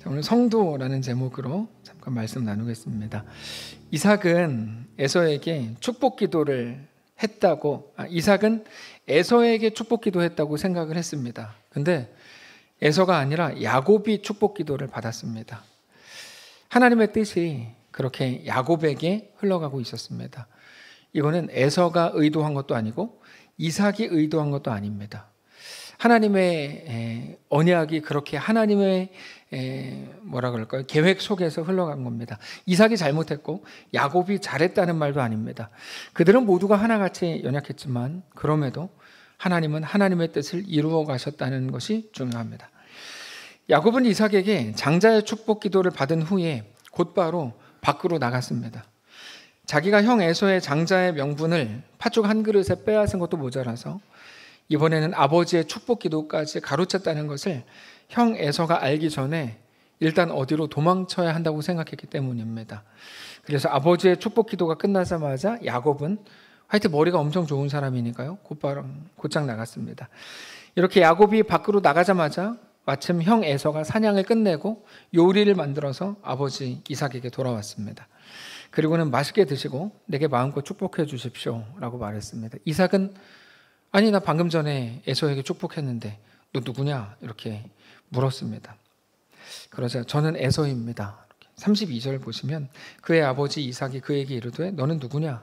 오늘 성도라는 제목으로 잠깐 말씀 나누겠습니다. 이삭은 에서에게 축복 기도를 했다고, 이삭은 에서에게 축복 기도했다고 생각을 했습니다. 근데 에서가 아니라 야곱이 축복 기도를 받았습니다. 하나님의 뜻이 그렇게 야곱에게 흘러가고 있었습니다. 이거는 에서가 의도한 것도 아니고 이삭이 의도한 것도 아닙니다. 하나님의 언약이 그렇게 하나님의 계획 속에서 흘러간 겁니다. 이삭이 잘못했고 야곱이 잘했다는 말도 아닙니다. 그들은 모두가 하나같이 연약했지만 그럼에도 하나님은 하나님의 뜻을 이루어 가셨다는 것이 중요합니다. 야곱은 이삭에게 장자의 축복 기도를 받은 후에 곧바로 밖으로 나갔습니다. 자기가 형 에서의 장자의 명분을 팥죽 한 그릇에 빼앗은 것도 모자라서 이번에는 아버지의 축복 기도까지 가로챘다는 것을 형 에서가 알기 전에 일단 어디로 도망쳐야 한다고 생각했기 때문입니다. 그래서 아버지의 축복 기도가 끝나자마자 야곱은 하여튼 머리가 엄청 좋은 사람이니까요, 곧장 나갔습니다. 이렇게 야곱이 밖으로 나가자마자 마침 형 에서가 사냥을 끝내고 요리를 만들어서 아버지 이삭에게 돌아왔습니다. 그리고는 맛있게 드시고 내게 마음껏 축복해 주십시오 라고 말했습니다. 이삭은 아니, 나 방금 전에 에서에게 축복했는데 너 누구냐? 이렇게 물었습니다. 그러자 저는 에서입니다. 32절 보시면 그의 아버지 이삭이 그에게 이르되 너는 누구냐?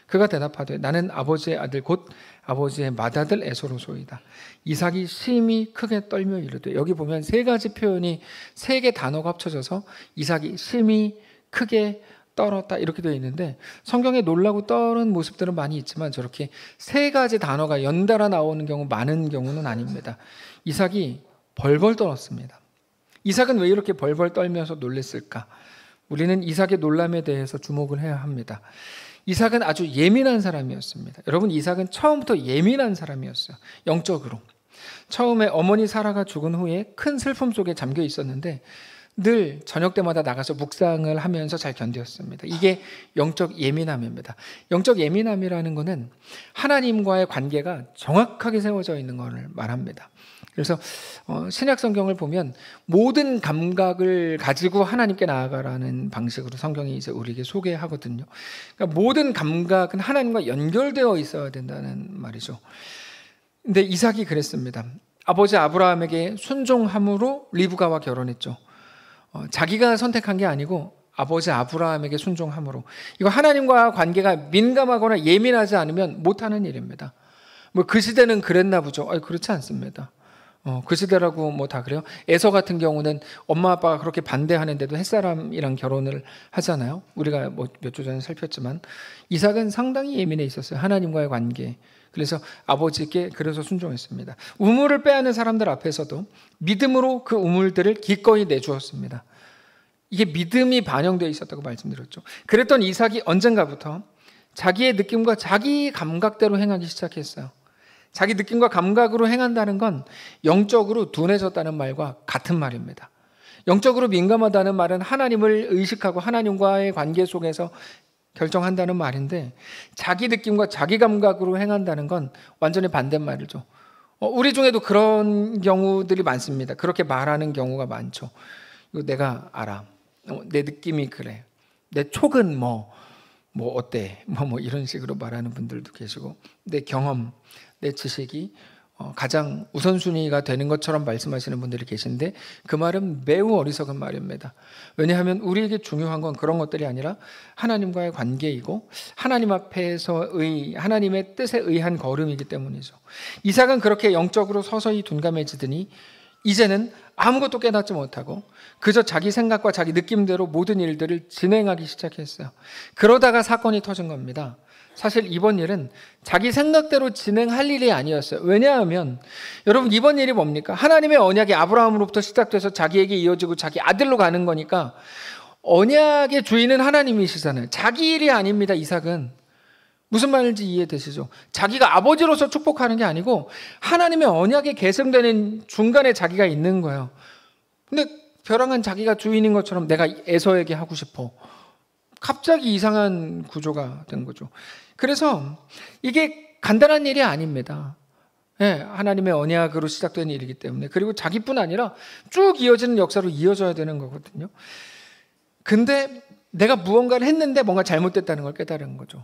그가 대답하되 나는 아버지의 아들 곧 아버지의 맏아들 에서로소이다. 이삭이 심히 크게 떨며 이르되, 여기 보면 세 가지 표현이 세 개 단어가 합쳐져서 이삭이 심히 크게 떨었다 이렇게 되어 있는데, 성경에 놀라고 떨은 모습들은 많이 있지만 저렇게 세 가지 단어가 연달아 나오는 경우 많은 경우는 아닙니다. 이삭이 벌벌 떨었습니다. 이삭은 왜 이렇게 벌벌 떨면서 놀랬을까? 우리는 이삭의 놀람에 대해서 주목을 해야 합니다. 이삭은 아주 예민한 사람이었습니다. 여러분, 이삭은 처음부터 예민한 사람이었어요. 영적으로. 처음에 어머니 사라가 죽은 후에 큰 슬픔 속에 잠겨 있었는데 늘 저녁 때마다 나가서 묵상을 하면서 잘 견뎠습니다. 이게 영적 예민함입니다. 영적 예민함이라는 것은 하나님과의 관계가 정확하게 세워져 있는 것을 말합니다. 그래서 신약 성경을 보면 모든 감각을 가지고 하나님께 나아가라는 방식으로 성경이 이제 우리에게 소개하거든요. 그러니까 모든 감각은 하나님과 연결되어 있어야 된다는 말이죠. 근데 이삭이 그랬습니다. 아버지 아브라함에게 순종함으로 리브가와 결혼했죠. 자기가 선택한 게 아니고 아버지 아브라함에게 순종함으로. 이거 하나님과 관계가 민감하거나 예민하지 않으면 못하는 일입니다. 뭐 그 시대는 그랬나 보죠. 그렇지 않습니다. 그 시대라고 뭐 다 그래요? 에서 같은 경우는 엄마 아빠가 그렇게 반대하는데도 햇사람이랑 결혼을 하잖아요. 우리가 뭐 몇 주 전에 살폈지만 이삭은 상당히 예민해 있었어요. 하나님과의 관계. 그래서 아버지께 그래서 순종했습니다. 우물을 빼앗는 사람들 앞에서도 믿음으로 그 우물들을 기꺼이 내주었습니다. 이게 믿음이 반영되어 있었다고 말씀드렸죠. 그랬던 이삭이 언젠가부터 자기의 느낌과 자기 감각대로 행하기 시작했어요. 자기 느낌과 감각으로 행한다는 건 영적으로 둔해졌다는 말과 같은 말입니다. 영적으로 민감하다는 말은 하나님을 의식하고 하나님과의 관계 속에서 결정한다는 말인데, 자기 느낌과 자기 감각으로 행한다는 건 완전히 반대말이죠. 우리 중에도 그런 경우들이 많습니다. 그렇게 말하는 경우가 많죠. 이거 내가 알아. 내 느낌이 그래. 내 촉은 뭐 어때? 뭐 이런 식으로 말하는 분들도 계시고, 내 경험, 내 지식이 가장 우선순위가 되는 것처럼 말씀하시는 분들이 계신데, 그 말은 매우 어리석은 말입니다. 왜냐하면 우리에게 중요한 건 그런 것들이 아니라 하나님과의 관계이고 하나님 앞에서의 하나님의 뜻에 의한 걸음이기 때문이죠. 이삭은 그렇게 영적으로 서서히 둔감해지더니 이제는 아무것도 깨닫지 못하고 그저 자기 생각과 자기 느낌대로 모든 일들을 진행하기 시작했어요. 그러다가 사건이 터진 겁니다. 사실 이번 일은 자기 생각대로 진행할 일이 아니었어요. 왜냐하면 여러분, 이번 일이 뭡니까? 하나님의 언약이 아브라함으로부터 시작돼서 자기에게 이어지고 자기 아들로 가는 거니까 언약의 주인은 하나님이시잖아요. 자기 일이 아닙니다. 이삭은. 무슨 말인지 이해되시죠? 자기가 아버지로서 축복하는 게 아니고 하나님의 언약에 계승되는 중간에 자기가 있는 거예요. 근데 벼랑은 자기가 주인인 것처럼 내가 에서에게 하고 싶어. 갑자기 이상한 구조가 된 거죠. 그래서 이게 간단한 일이 아닙니다. 하나님의 언약으로 시작된 일이기 때문에, 그리고 자기뿐 아니라 쭉 이어지는 역사로 이어져야 되는 거거든요. 근데 내가 무언가를 했는데 뭔가 잘못됐다는 걸 깨달은 거죠.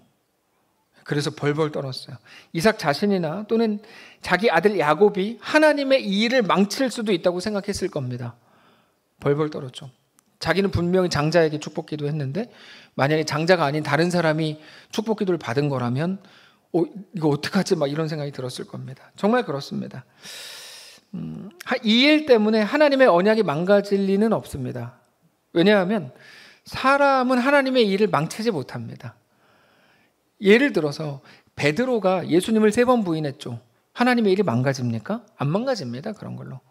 그래서 벌벌 떨었어요. 이삭 자신이나 또는 자기 아들 야곱이 하나님의 이 일을 망칠 수도 있다고 생각했을 겁니다. 벌벌 떨었죠. 자기는 분명히 장자에게 축복기도 했는데 만약에 장자가 아닌 다른 사람이 축복기도를 받은 거라면 이거 어떡하지? 막 이런 생각이 들었을 겁니다. 정말 그렇습니다. 이 일 때문에 하나님의 언약이 망가질 리는 없습니다. 왜냐하면 사람은 하나님의 일을 망치지 못합니다. 예를 들어서 베드로가 예수님을 3번 부인했죠. 하나님의 일이 망가집니까? 안 망가집니다. 그런 걸로.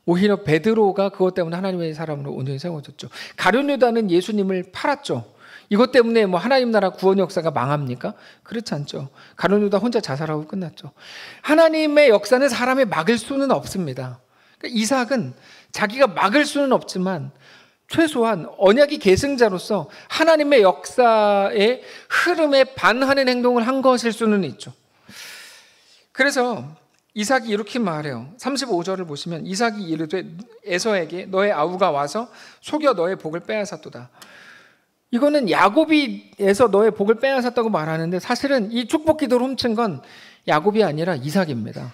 오히려 베드로가 그것 때문에 하나님의 사람으로 온전히 세워졌죠. 가룟 유다는 예수님을 팔았죠. 이것 때문에 뭐 하나님 나라 구원 역사가 망합니까? 그렇지 않죠. 가룟 유다 혼자 자살하고 끝났죠. 하나님의 역사는 사람이 막을 수는 없습니다. 그러니까 이삭은 자기가 막을 수는 없지만 최소한 언약의 계승자로서 하나님의 역사의 흐름에 반하는 행동을 한 것일 수는 있죠. 그래서 이삭이 이렇게 말해요. 35절을 보시면 이삭이 이르되 에서에게 너의 아우가 와서 속여 너의 복을 빼앗았도다. 이거는 야곱이 에서 너의 복을 빼앗았다고 말하는데 사실은 이 축복 기도를 훔친 건 야곱이 아니라 이삭입니다.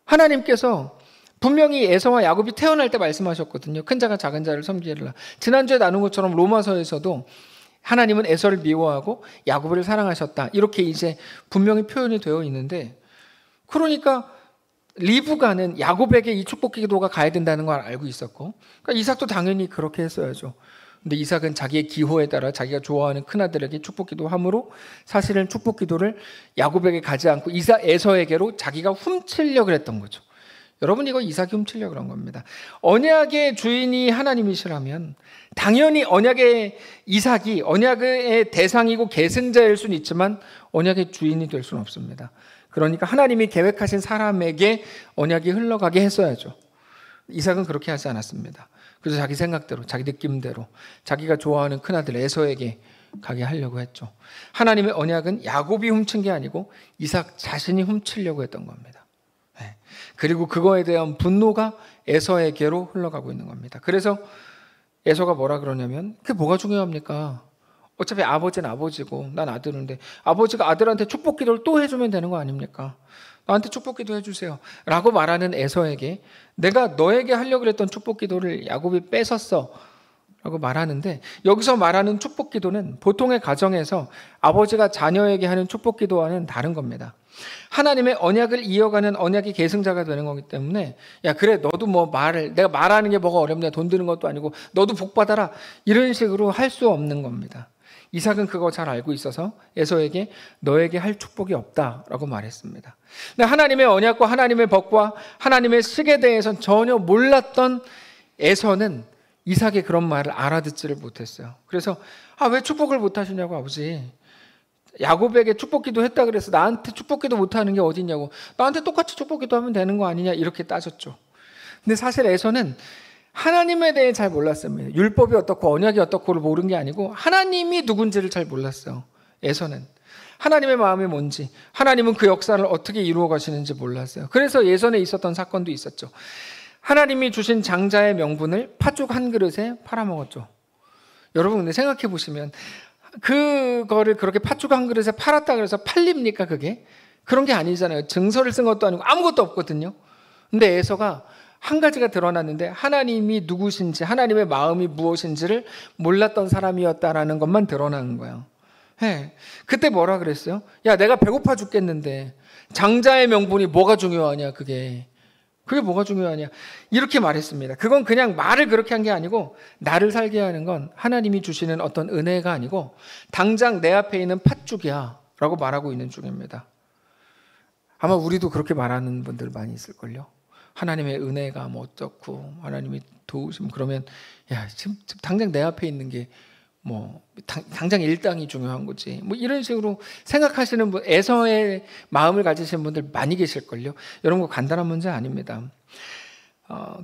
하나님께서 분명히 에서와 야곱이 태어날 때 말씀하셨거든요. 큰 자가 작은 자를 섬기리라. 지난주에 나눈 것처럼 로마서에서도 하나님은 에서를 미워하고 야곱을 사랑하셨다. 이렇게 이제 분명히 표현이 되어 있는데, 그러니까 리브가는 야곱에게 이 축복 기도가 가야 된다는 걸 알고 있었고, 그러니까 이삭도 당연히 그렇게 했어야죠. 근데 이삭은 자기의 기호에 따라 자기가 좋아하는 큰아들에게 축복 기도함으로 사실은 축복 기도를 야곱에게 가지 않고 에서에게로 자기가 훔치려고 했던 거죠. 여러분, 이거 이삭이 훔치려고 그런 겁니다. 언약의 주인이 하나님이시라면 당연히 언약의 이삭이 언약의 대상이고 계승자일 수는 있지만 언약의 주인이 될 수는 없습니다. 그러니까 하나님이 계획하신 사람에게 언약이 흘러가게 했어야죠. 이삭은 그렇게 하지 않았습니다. 그래서 자기 생각대로, 자기 느낌대로 자기가 좋아하는 큰아들 에서에게 가게 하려고 했죠. 하나님의 언약은 야곱이 훔친 게 아니고 이삭 자신이 훔치려고 했던 겁니다. 그리고 그거에 대한 분노가 에서에게로 흘러가고 있는 겁니다. 그래서 에서가 뭐라 그러냐면, 그게 뭐가 중요합니까? 어차피 아버지는 아버지고 난 아들인데 아버지가 아들한테 축복 기도를 또 해주면 되는 거 아닙니까? 나한테 축복 기도 해주세요 라고 말하는 에서에게 내가 너에게 하려고 했던 축복 기도를 야곱이 뺏었어 라고 말하는데, 여기서 말하는 축복 기도는 보통의 가정에서 아버지가 자녀에게 하는 축복 기도와는 다른 겁니다. 하나님의 언약을 이어가는 언약의 계승자가 되는 거기 때문에, 야 그래 너도 뭐 내가 말하는 게 뭐가 어렵냐, 돈 드는 것도 아니고 너도 복 받아라, 이런 식으로 할 수 없는 겁니다. 이삭은 그거 잘 알고 있어서 에서에게 너에게 할 축복이 없다라고 말했습니다. 근데 하나님의 언약과 하나님의 법과 하나님의 식에 대해서는 전혀 몰랐던 에서는 이삭의 그런 말을 알아듣지를 못했어요. 그래서 왜 축복을 못 하시냐고, 아버지. 야곱에게 축복기도 했다 그래서 나한테 축복기도 못하는 게 어딨냐고, 나한테 똑같이 축복기도 하면 되는 거 아니냐, 이렇게 따졌죠. 근데 사실 에서는 하나님에 대해 잘 몰랐습니다. 율법이 어떻고 언약이 어떻고를 모르는 게 아니고 하나님이 누군지를 잘 몰랐어요. 에서는 하나님의 마음이 뭔지, 하나님은 그 역사를 어떻게 이루어 가시는지 몰랐어요. 그래서 예전에 있었던 사건도 있었죠. 하나님이 주신 장자의 명분을 팥죽 한 그릇에 팔아먹었죠. 여러분, 근데 생각해 보시면 그거를 그렇게 팥죽 한 그릇에 팔았다 그래서 팔립니까? 그게? 그런 게 아니잖아요. 증서를 쓴 것도 아니고 아무것도 없거든요. 근데 에서가 한 가지가 드러났는데 하나님이 누구신지, 하나님의 마음이 무엇인지를 몰랐던 사람이었다라는 것만 드러나는 거예요. 그때 뭐라 그랬어요? 야, 내가 배고파 죽겠는데 장자의 명분이 뭐가 중요하냐, 그게 뭐가 중요하냐, 이렇게 말했습니다. 그건 그냥 말을 그렇게 한 게 아니고, 나를 살게 하는 건 하나님이 주시는 어떤 은혜가 아니고 당장 내 앞에 있는 팥죽이야 라고 말하고 있는 중입니다. 아마 우리도 그렇게 말하는 분들 많이 있을걸요. 하나님의 은혜가 뭐 어떻고 하나님이 도우시면, 그러면 야 지금 당장 내 앞에 있는 게 뭐 당장 일당이 중요한 거지, 뭐 이런 식으로 생각하시는 분, 에서의 마음을 가지신 분들 많이 계실걸요. 여러분, 거 간단한 문제 아닙니다.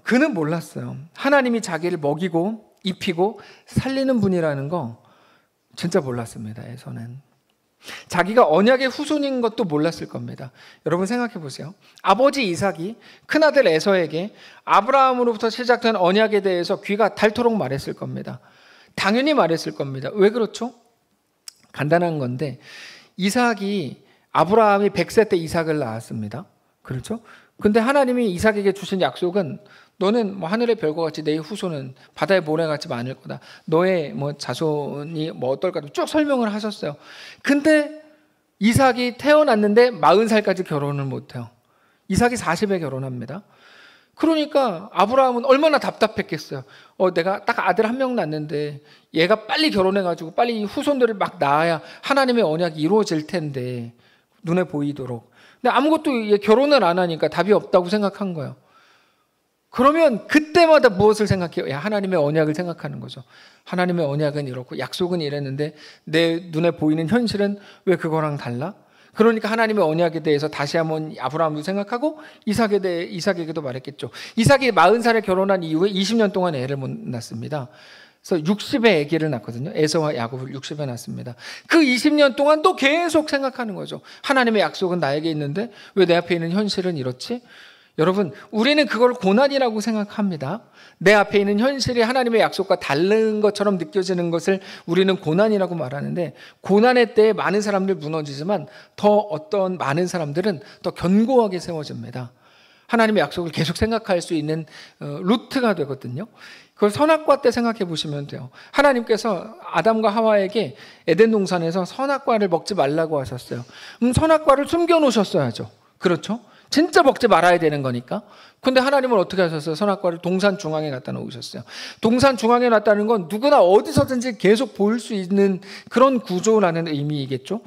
그는 몰랐어요. 하나님이 자기를 먹이고 입히고 살리는 분이라는 거 진짜 몰랐습니다. 에서는. 자기가 언약의 후손인 것도 몰랐을 겁니다. 여러분 생각해 보세요. 아버지 이삭이 큰아들 에서에게 아브라함으로부터 시작된 언약에 대해서 귀가 닳도록 말했을 겁니다. 당연히 말했을 겁니다. 왜 그렇죠? 간단한 건데 이삭이 아브라함이 100세 때 이삭을 낳았습니다. 그렇죠? 근데 하나님이 이삭에게 주신 약속은 너는 뭐 하늘의 별과 같이 내 후손은 바다의 모래같이 많을 거다. 너의 뭐 자손이 뭐 어떨까도 쭉 설명을 하셨어요. 근데 이삭이 태어났는데 40살까지 결혼을 못해요. 이삭이 40에 결혼합니다. 그러니까 아브라함은 얼마나 답답했겠어요. 내가 딱 아들 한 명 낳는데 얘가 빨리 결혼해가지고 빨리 후손들을 막 낳아야 하나님의 언약이 이루어질 텐데 눈에 보이도록. 근데 아무것도 얘 결혼을 안 하니까 답이 없다고 생각한 거예요. 그러면 그때마다 무엇을 생각해요? 하나님의 언약을 생각하는 거죠. 하나님의 언약은 이렇고 약속은 이랬는데 내 눈에 보이는 현실은 왜 그거랑 달라? 그러니까 하나님의 언약에 대해서 다시 한번 아브라함도 생각하고 이삭에게도 말했겠죠. 이삭이 40살에 결혼한 이후에 20년 동안 애를 못 낳습니다. 그래서 60에 아기를 낳거든요. 에서와 야곱을 60에 낳습니다. 그 20년 동안 또 계속 생각하는 거죠. 하나님의 약속은 나에게 있는데 왜 내 앞에 있는 현실은 이렇지? 여러분, 우리는 그걸 고난이라고 생각합니다. 내 앞에 있는 현실이 하나님의 약속과 다른 것처럼 느껴지는 것을 우리는 고난이라고 말하는데, 고난의 때에 많은 사람들 무너지지만 더 어떤 많은 사람들은 더 견고하게 세워집니다. 하나님의 약속을 계속 생각할 수 있는 루트가 되거든요. 그걸 선악과 때 생각해 보시면 돼요. 하나님께서 아담과 하와에게 에덴 동산에서 선악과를 먹지 말라고 하셨어요. 선악과를 숨겨 놓으셨어야죠. 그렇죠? 진짜 먹지 말아야 되는 거니까. 근데 하나님은 어떻게 하셨어요? 선악과를 동산 중앙에 갖다 놓으셨어요. 동산 중앙에 놨다는 건 누구나 어디서든지 계속 볼 수 있는 그런 구조라는 의미이겠죠.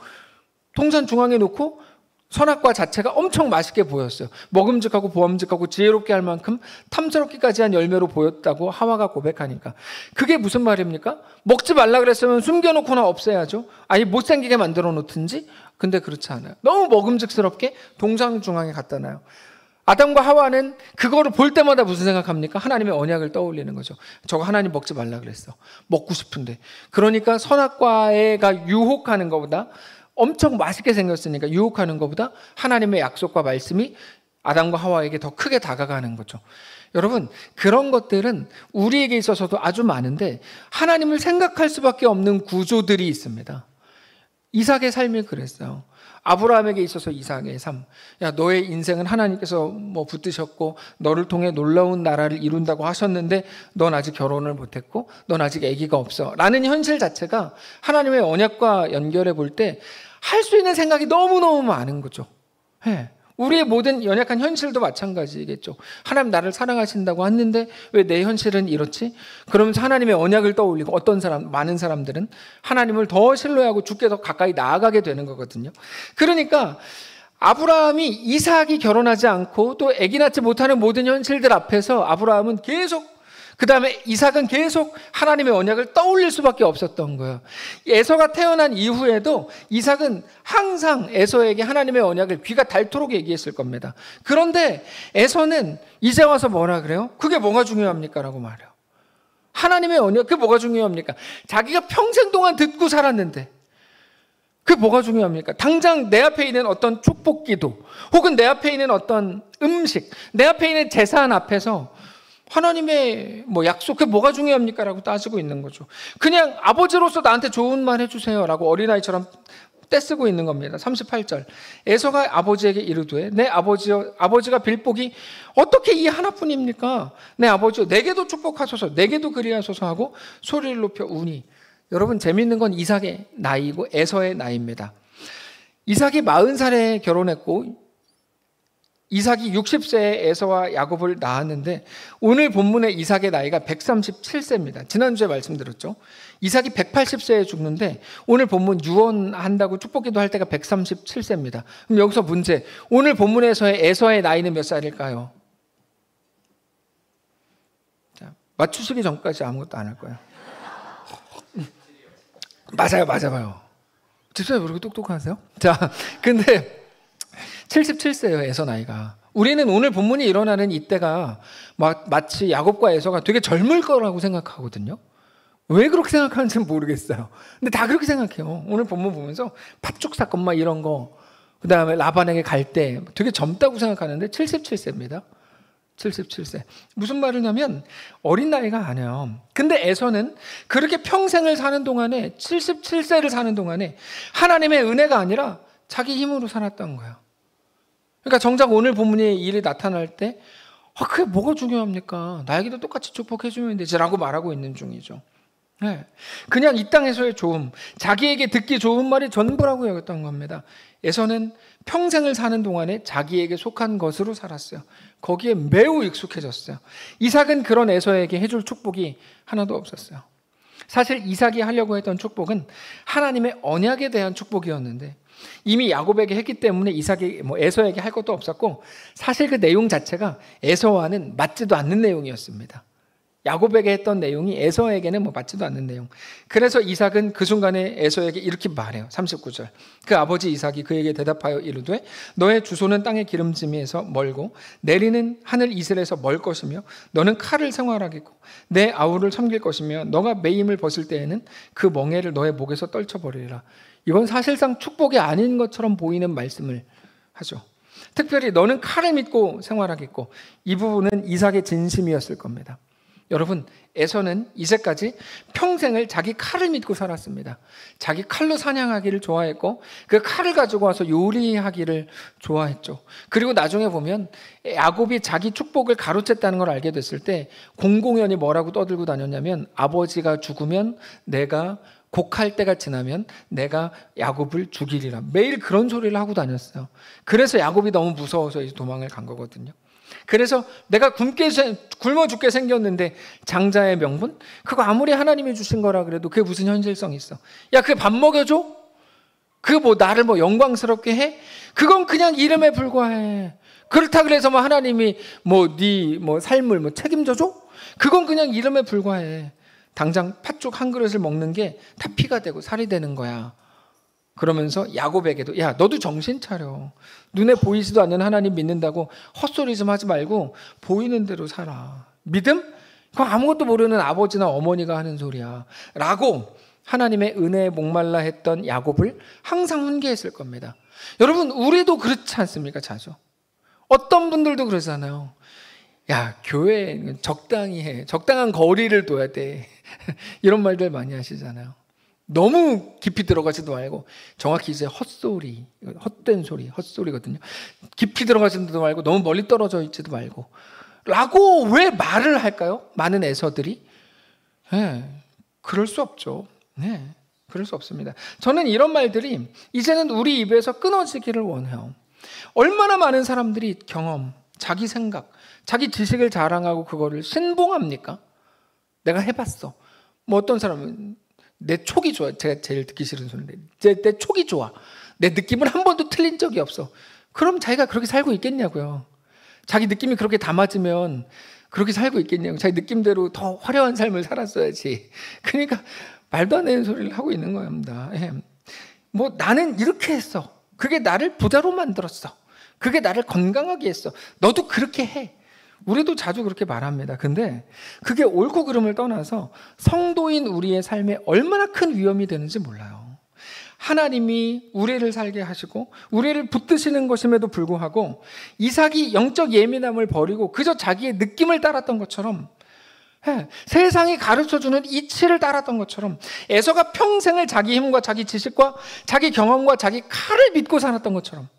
동산 중앙에 놓고 선악과 자체가 엄청 맛있게 보였어요. 먹음직하고 보암직하고 지혜롭게 할 만큼 탐스럽기까지 한 열매로 보였다고 하와가 고백하니까. 그게 무슨 말입니까? 먹지 말라 그랬으면 숨겨놓거나 없애야죠. 아니 못생기게 만들어 놓든지. 근데 그렇지 않아요. 너무 먹음직스럽게 동상 중앙에 갖다 놔요. 아담과 하와는 그거를 볼 때마다 무슨 생각합니까? 하나님의 언약을 떠올리는 거죠. 저거 하나님 먹지 말라 그랬어. 먹고 싶은데. 그러니까 선악과가 유혹하는 것보다 엄청 맛있게 생겼으니까 유혹하는 것보다 하나님의 약속과 말씀이 아담과 하와에게 더 크게 다가가는 거죠. 여러분, 그런 것들은 우리에게 있어서도 아주 많은데 하나님을 생각할 수밖에 없는 구조들이 있습니다. 이삭의 삶이 그랬어요. 아브라함에게 있어서 이삭의 삶. 야, 너의 인생은 하나님께서 뭐 붙드셨고 너를 통해 놀라운 나라를 이룬다고 하셨는데 넌 아직 결혼을 못했고 넌 아직 아기가 없어 라는 현실 자체가 하나님의 언약과 연결해 볼 때 할 수 있는 생각이 너무너무 많은 거죠. 우리의 모든 연약한 현실도 마찬가지겠죠. 하나님 나를 사랑하신다고 했는데 왜 내 현실은 이렇지? 그러면서 하나님의 언약을 떠올리고 어떤 사람, 많은 사람들은 하나님을 더 신뢰하고 주께 더 가까이 나아가게 되는 거거든요. 그러니까 아브라함이 이삭이 결혼하지 않고 또 아기 낳지 못하는 모든 현실들 앞에서 아브라함은 계속 그 다음에 이삭은 계속 하나님의 언약을 떠올릴 수밖에 없었던 거예요. 에서가 태어난 이후에도 이삭은 항상 에서에게 하나님의 언약을 귀가 닳도록 얘기했을 겁니다. 그런데 에서는 이제 와서 뭐라 그래요? 그게 뭐가 중요합니까? 라고 말해요. 하나님의 언약, 그게 뭐가 중요합니까? 자기가 평생 동안 듣고 살았는데 그게 뭐가 중요합니까? 당장 내 앞에 있는 어떤 축복 기도 혹은 내 앞에 있는 어떤 음식, 내 앞에 있는 재산 앞에서 하나님의 뭐 약속, 그게 뭐가 중요합니까? 라고 따지고 있는 거죠. 그냥 아버지로서 나한테 좋은 말 해주세요 라고 어린아이처럼 떼쓰고 있는 겁니다. 38절. 에서가 아버지에게 이르되 내 아버지가 빌복이 어떻게 이 하나뿐입니까? 내 아버지여 내게도 축복하소서 내게도 그리하소서 하고 소리를 높여 우니. 여러분 재미있는 건 이삭의 나이고 에서의 나이입니다. 이삭이 40살에 결혼했고 이삭이 60세에 에서와 야곱을 낳았는데 오늘 본문의 이삭의 나이가 137세입니다. 지난주에 말씀드렸죠. 이삭이 180세에 죽는데 오늘 본문 유언한다고 축복기도 할 때가 137세입니다. 그럼 여기서 문제. 오늘 본문에서의 에서의 나이는 몇 살일까요? 자, 맞추시기 전까지 아무것도 안 할 거예요. 맞아요. 집사님 왜 그렇게 똑똑하세요? 자, 근데 77세예요, 에서 나이가. 우리는 오늘 본문이 일어나는 이때가 마치 야곱과 에서가 되게 젊을 거라고 생각하거든요. 왜 그렇게 생각하는지는 모르겠어요. 근데 다 그렇게 생각해요. 오늘 본문 보면서 팥죽 사건 막 이런 거, 그 다음에 라반에게 갈 때 되게 젊다고 생각하는데 77세입니다. 77세. 무슨 말이냐면 어린 나이가 아니에요. 근데 에서는 그렇게 평생을 사는 동안에 77세를 사는 동안에 하나님의 은혜가 아니라 자기 힘으로 살았던 거예요. 그러니까 정작 오늘 본문의 일이 나타날 때 그게 뭐가 중요합니까? 나에게도 똑같이 축복해주면 되지 라고 말하고 있는 중이죠. 네. 그냥 이 땅에서의 좋음, 자기에게 듣기 좋은 말이 전부라고 여겼던 겁니다. 에서는 평생을 사는 동안에 자기에게 속한 것으로 살았어요. 거기에 매우 익숙해졌어요. 이삭은 그런 에서에게 해줄 축복이 하나도 없었어요. 사실 이삭이 하려고 했던 축복은 하나님의 언약에 대한 축복이었는데 이미 야곱에게 했기 때문에 에서에게 할 것도 없었고, 사실 그 내용 자체가 에서와는 맞지도 않는 내용이었습니다. 야곱에게 했던 내용이 에서에게는 맞지도 않는 내용. 그래서 이삭은 그 순간에 에서에게 이렇게 말해요. 39절. 그 아버지 이삭이 그에게 대답하여 이르되 너의 주소는 땅의 기름짐에서 멀고 내리는 하늘 이슬에서 멀 것이며 너는 칼을 생활하겠고 내 아우를 섬길 것이며 너가 매임을 벗을 때에는 그 멍에를 너의 목에서 떨쳐버리리라. 이건 사실상 축복이 아닌 것처럼 보이는 말씀을 하죠. 특별히 너는 칼을 믿고 생활하겠고, 이 부분은 이삭의 진심이었을 겁니다. 여러분, 에서는 이제까지 평생을 자기 칼을 믿고 살았습니다. 자기 칼로 사냥하기를 좋아했고 그 칼을 가지고 와서 요리하기를 좋아했죠. 그리고 나중에 보면 야곱이 자기 축복을 가로챘다는 걸 알게 됐을 때 공공연히 뭐라고 떠들고 다녔냐면, 아버지가 죽으면 내가 곡할 때가 지나면 내가 야곱을 죽이리라. 매일 그런 소리를 하고 다녔어요. 그래서 야곱이 너무 무서워서 이제 도망을 간 거거든요. 그래서 내가 굶어 죽게 생겼는데 장자의 명분? 그거 아무리 하나님이 주신 거라 그래도 그게 무슨 현실성이 있어? 야, 그게 밥 먹여줘? 그거 나를 영광스럽게 해? 그건 그냥 이름에 불과해. 그렇다 그래서 하나님이 네 삶을 책임져줘? 그건 그냥 이름에 불과해. 당장 팥죽 한 그릇을 먹는 게 다 피가 되고 살이 되는 거야. 그러면서 야곱에게도 야, 너도 정신 차려. 눈에 보이지도 않는 하나님 믿는다고 헛소리 좀 하지 말고 보이는 대로 살아. 믿음? 그거 아무것도 모르는 아버지나 어머니가 하는 소리야 라고 하나님의 은혜에 목말라 했던 야곱을 항상 훈계했을 겁니다. 여러분, 우리도 그렇지 않습니까? 자주 어떤 분들도 그러잖아요. 야, 교회 적당히 해. 적당한 거리를 둬야 돼. 이런 말들 많이 하시잖아요. 너무 깊이 들어가지도 말고, 정확히 이제 헛소리, 헛된 소리, 헛소리거든요. 깊이 들어가지도 말고 너무 멀리 떨어져 있지도 말고 라고 왜 말을 할까요? 많은 에서들이. 네, 그럴 수 없죠. 네, 그럴 수 없습니다. 저는 이런 말들이 이제는 우리 입에서 끊어지기를 원해요. 얼마나 많은 사람들이 경험, 자기 생각, 자기 지식을 자랑하고 그거를 신봉합니까? 내가 해봤어. 어떤 사람은 내 촉이 좋아. 제가 제일 듣기 싫은 소리인데 내 촉이 좋아. 내 느낌은 한 번도 틀린 적이 없어. 그럼 자기가 그렇게 살고 있겠냐고요. 자기 느낌이 그렇게 다 맞으면 그렇게 살고 있겠냐고. 자기 느낌대로 더 화려한 삶을 살았어야지. 그러니까 말도 안 되는 소리를 하고 있는 겁니다. 나는 이렇게 했어. 그게 나를 부자로 만들었어. 그게 나를 건강하게 했어. 너도 그렇게 해. 우리도 자주 그렇게 말합니다. 근데 그게 옳고 그름을 떠나서 성도인 우리의 삶에 얼마나 큰 위험이 되는지 몰라요. 하나님이 우리를 살게 하시고 우리를 붙드시는 것임에도 불구하고 이삭이 영적 예민함을 버리고 그저 자기의 느낌을 따랐던 것처럼, 세상이 가르쳐주는 이치를 따랐던 것처럼, 에서가 평생을 자기 힘과 자기 지식과 자기 경험과 자기 칼을 믿고 살았던 것처럼,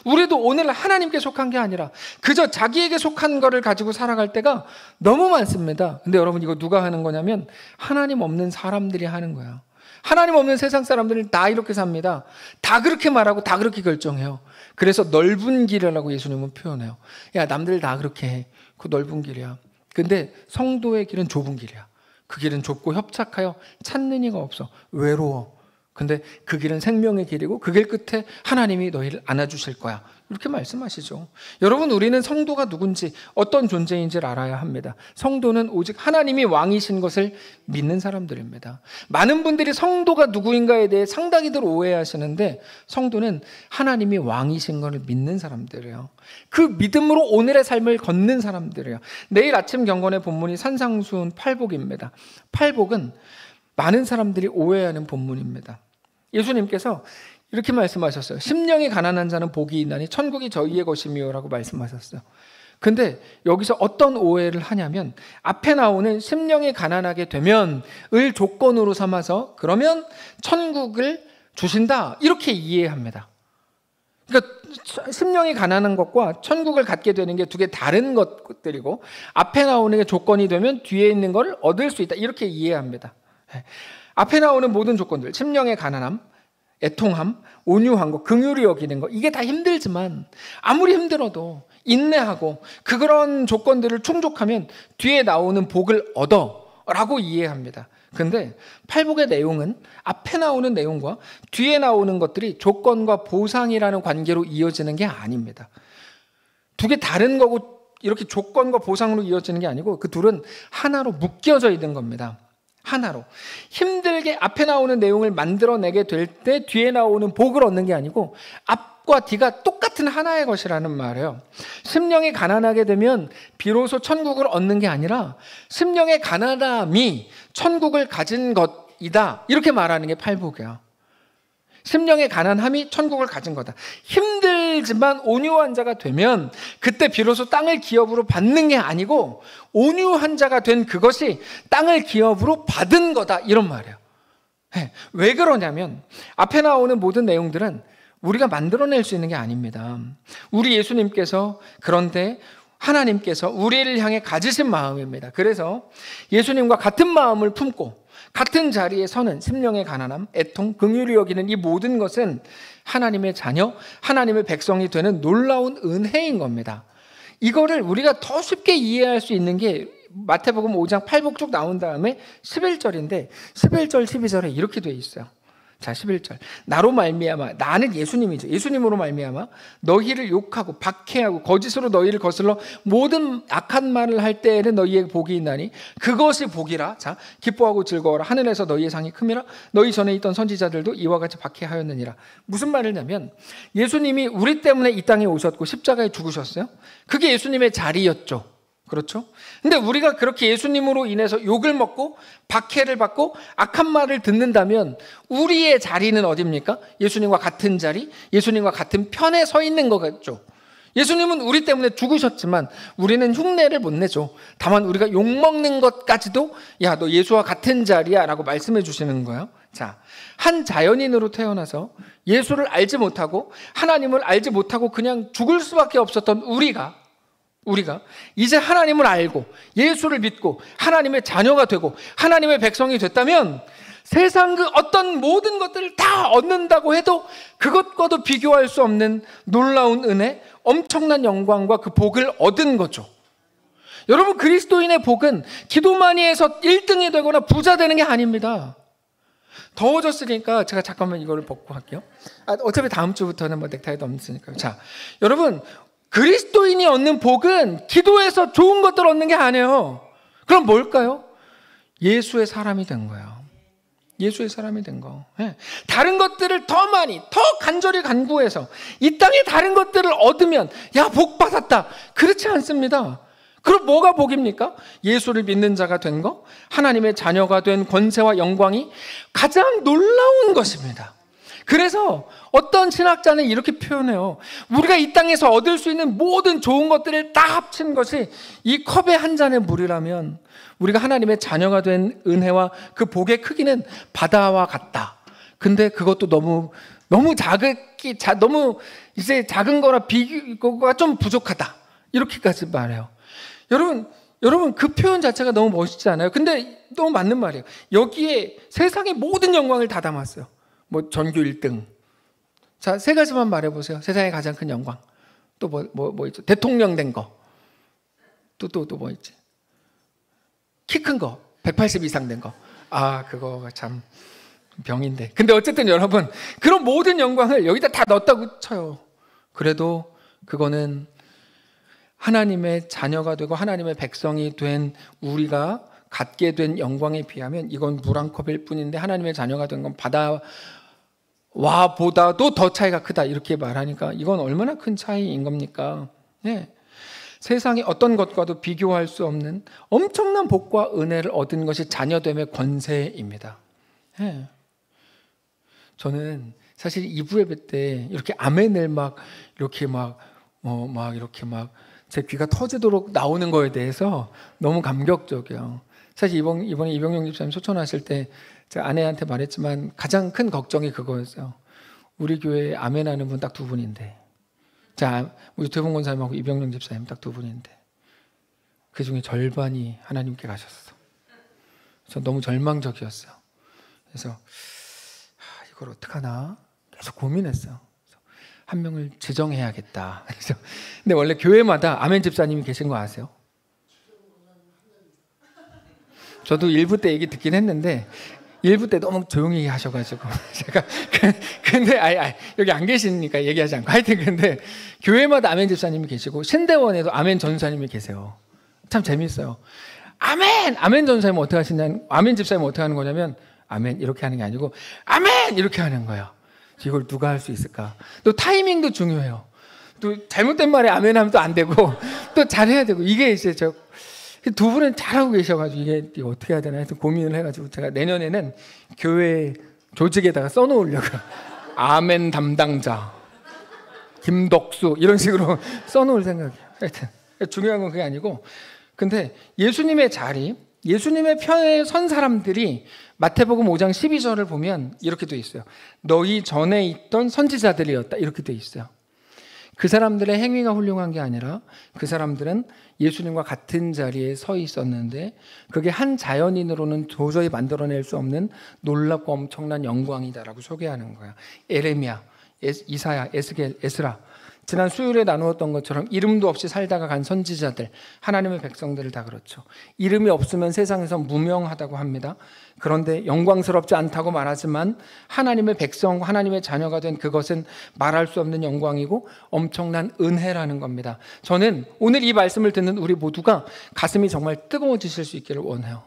우리도 오늘 하나님께 속한 게 아니라 그저 자기에게 속한 거를 가지고 살아갈 때가 너무 많습니다. 근데 여러분, 이거 누가 하는 거냐면 하나님 없는 사람들이 하는 거예요. 하나님 없는 세상 사람들은 다 이렇게 삽니다. 다 그렇게 말하고 다 그렇게 결정해요. 그래서 넓은 길이라고 예수님은 표현해요. 야, 남들 다 그렇게 해. 그 넓은 길이야. 근데 성도의 길은 좁은 길이야. 그 길은 좁고 협착하여 찾는 이가 없어. 외로워. 근데 그 길은 생명의 길이고 그 길 끝에 하나님이 너희를 안아주실 거야. 이렇게 말씀하시죠. 여러분, 우리는 성도가 누군지, 어떤 존재인지를 알아야 합니다. 성도는 오직 하나님이 왕이신 것을 믿는 사람들입니다. 많은 분들이 성도가 누구인가에 대해 상당히들 오해하시는데, 성도는 하나님이 왕이신 것을 믿는 사람들이에요. 그 믿음으로 오늘의 삶을 걷는 사람들이에요. 내일 아침 경건의 본문이 산상수훈 팔복입니다. 팔복은 많은 사람들이 오해하는 본문입니다. 예수님께서 이렇게 말씀하셨어요. 심령이 가난한 자는 복이 있나니 천국이 저희의 것이며 라고 말씀하셨어요. 근데 여기서 어떤 오해를 하냐면 앞에 나오는 심령이 가난하게 되면 을 조건으로 삼아서 그러면 천국을 주신다 이렇게 이해합니다. 그러니까 심령이 가난한 것과 천국을 갖게 되는 게 두 개 다른 것들이고 앞에 나오는 게 조건이 되면 뒤에 있는 걸 얻을 수 있다 이렇게 이해합니다. 앞에 나오는 모든 조건들, 심령의 가난함, 애통함, 온유한 거, 긍휼히 여기는 거 이게 다 힘들지만 아무리 힘들어도 인내하고 그런 조건들을 충족하면 뒤에 나오는 복을 얻어라고 이해합니다. 근데 팔복의 내용은 앞에 나오는 내용과 뒤에 나오는 것들이 조건과 보상이라는 관계로 이어지는 게 아닙니다. 두 개 다른 거고 이렇게 조건과 보상으로 이어지는 게 아니고 그 둘은 하나로 묶여져 있는 겁니다. 하나로. 힘들게 앞에 나오는 내용을 만들어내게 될 때 뒤에 나오는 복을 얻는 게 아니고 앞과 뒤가 똑같은 하나의 것이라는 말이에요. 심령이 가난하게 되면 비로소 천국을 얻는 게 아니라 심령의 가난함이 천국을 가진 것이다. 이렇게 말하는 게 팔복이야. 심령의 가난함이 천국을 가진 거다. 힘들지만 온유한 자가 되면 그때 비로소 땅을 기업으로 받는 게 아니고 온유한 자가 된 그것이 땅을 기업으로 받은 거다. 이런 말이에요. 왜 그러냐면 앞에 나오는 모든 내용들은 우리가 만들어낼 수 있는 게 아닙니다. 우리 예수님께서 그런데 하나님께서 우리를 향해 가지신 마음입니다. 그래서 예수님과 같은 마음을 품고 같은 자리에 서는 심령의 가난함, 애통, 긍휼히 여기는 이 모든 것은 하나님의 자녀, 하나님의 백성이 되는 놀라운 은혜인 겁니다. 이거를 우리가 더 쉽게 이해할 수 있는 게 마태복음 5장 8복 쭉 나온 다음에 11절인데 11절, 12절에 이렇게 돼 있어요. 자, 11절. 나로 말미암아, 나는 예수님이죠. 예수님으로 말미암아 너희를 욕하고 박해하고 거짓으로 너희를 거슬러 모든 악한 말을 할 때에는 너희에게 복이 있나니 그것이 복이라. 자, 기뻐하고 즐거워라. 하늘에서 너희의 상이 큼이라. 너희 전에 있던 선지자들도 이와 같이 박해하였느니라. 무슨 말이냐면 예수님이 우리 때문에 이 땅에 오셨고 십자가에 죽으셨어요. 그게 예수님의 자리였죠. 그렇죠? 근데 우리가 그렇게 예수님으로 인해서 욕을 먹고 박해를 받고 악한 말을 듣는다면 우리의 자리는 어디입니까? 예수님과 같은 자리, 예수님과 같은 편에 서 있는 거겠죠. 예수님은 우리 때문에 죽으셨지만 우리는 흉내를 못 내죠. 다만 우리가 욕 먹는 것까지도 야, 너 예수와 같은 자리야 라고 말씀해 주시는 거예요. 자, 한 자연인으로 태어나서 예수를 알지 못하고 하나님을 알지 못하고 그냥 죽을 수밖에 없었던 우리가 이제 하나님을 알고 예수를 믿고 하나님의 자녀가 되고 하나님의 백성이 됐다면 세상 그 어떤 모든 것들을 다 얻는다고 해도 그것과도 비교할 수 없는 놀라운 은혜, 엄청난 영광과 그 복을 얻은 거죠. 여러분, 그리스도인의 복은 기도 많이 해서 1등이 되거나 부자 되는 게 아닙니다. 더워졌으니까 제가 잠깐만 이거를 벗고 할게요. 어차피 다음 주부터는 뭐 넥타이도 없으니까요. 자, 여러분, 그리스도인이 얻는 복은 기도해서 좋은 것들 얻는 게 아니에요. 그럼 뭘까요? 예수의 사람이 된 거예요. 예수의 사람이 된 거. 다른 것들을 더 많이, 더 간절히 간구해서 이 땅에 다른 것들을 얻으면 야, 복 받았다. 그렇지 않습니다. 그럼 뭐가 복입니까? 예수를 믿는 자가 된 거, 하나님의 자녀가 된 권세와 영광이 가장 놀라운 것입니다. 그래서 어떤 신학자는 이렇게 표현해요. 우리가 이 땅에서 얻을 수 있는 모든 좋은 것들을 다 합친 것이 이 컵의 한 잔의 물이라면 우리가 하나님의 자녀가 된 은혜와 그 복의 크기는 바다와 같다. 근데 그것도 너무 이제 작은 거나 비교가 좀 부족하다. 이렇게까지 말해요. 여러분 그 표현 자체가 너무 멋있지 않아요? 근데 너무 맞는 말이에요. 여기에 세상의 모든 영광을 다 담았어요. 뭐 전교 1등. 자, 세 가지만 말해보세요. 세상의 가장 큰 영광. 또 뭐 있죠? 대통령 된 거. 또 뭐 있지? 키 큰 거. 180 이상 된 거. 아, 그거 참 병인데. 근데 어쨌든 여러분, 그런 모든 영광을 여기다 다 넣었다고 쳐요. 그래도 그거는 하나님의 자녀가 되고 하나님의 백성이 된 우리가 갖게 된 영광에 비하면 이건 물 한 컵일 뿐인데 하나님의 자녀가 된 건 바다와 보다도 더 차이가 크다. 이렇게 말하니까 이건 얼마나 큰 차이인 겁니까? 네. 세상의 어떤 것과도 비교할 수 없는 엄청난 복과 은혜를 얻은 것이 자녀됨의 권세입니다. 예. 저는 사실 2부 예배 때 이렇게 아멘을 막 이렇게 이렇게 제 귀가 터지도록 나오는 거에 대해서 너무 감격적이에요. 사실 이번에 이병용 집사님 소천하실 때 제가 아내한테 말했지만 가장 큰 걱정이 그거였어요. 우리 교회에 아멘하는 분 딱 2분인데, 자, 우리 태봉 권사님하고 이병용 집사님 딱 2분인데 그 중에 절반이 하나님께 가셨어. 저 너무 절망적이었어요. 그래서 이걸 어떡하나 계속 고민했어요. 한 명을 지정해야겠다. 그래서 근데 원래 교회마다 아멘 집사님이 계신 거 아세요? 저도 1부 때 얘기 듣긴 했는데 1부 때 너무 조용히 하셔가지고 제가 근데 여기 안 계시니까 얘기하지 않고 하여튼 근데 교회마다 아멘 집사님이 계시고 신대원에도 아멘 전사님이 계세요. 참 재밌어요. 아멘 전사님은 어떻게 하시냐면 아멘 집사님은 어떻게 하는 거냐면 아멘 이렇게 하는 게 아니고 아멘 이렇게 하는 거예요. 이걸 누가 할 수 있을까? 또 타이밍도 중요해요. 또 잘못된 말에 아멘 하면 또 안 되고 또 잘해야 되고 이게 이제 저 두 분은 잘하고 계셔가지고 이게 어떻게 해야 되나 해서 고민을 해가지고 제가 내년에는 교회 조직에다가 써놓으려고요. 아멘 담당자 김덕수 이런 식으로 써놓을 생각이에요. 하여튼 중요한 건 그게 아니고 근데 예수님의 자리 예수님의 편에 선 사람들이 마태복음 5장 12절을 보면 이렇게 돼 있어요. 너희 전에 있던 선지자들이었다 이렇게 돼 있어요. 그 사람들의 행위가 훌륭한 게 아니라 그 사람들은 예수님과 같은 자리에 서 있었는데 그게 한 자연인으로는 도저히 만들어낼 수 없는 놀랍고 엄청난 영광이다라고 소개하는 거야. 에레미야, 이사야, 에스겔, 에스라 지난 수요일에 나누었던 것처럼 이름도 없이 살다가 간 선지자들 하나님의 백성들을 다 그렇죠. 이름이 없으면 세상에서 무명하다고 합니다. 그런데 영광스럽지 않다고 말하지만 하나님의 백성 하나님의 자녀가 된 그것은 말할 수 없는 영광이고 엄청난 은혜라는 겁니다. 저는 오늘 이 말씀을 듣는 우리 모두가 가슴이 정말 뜨거워지실 수 있기를 원해요.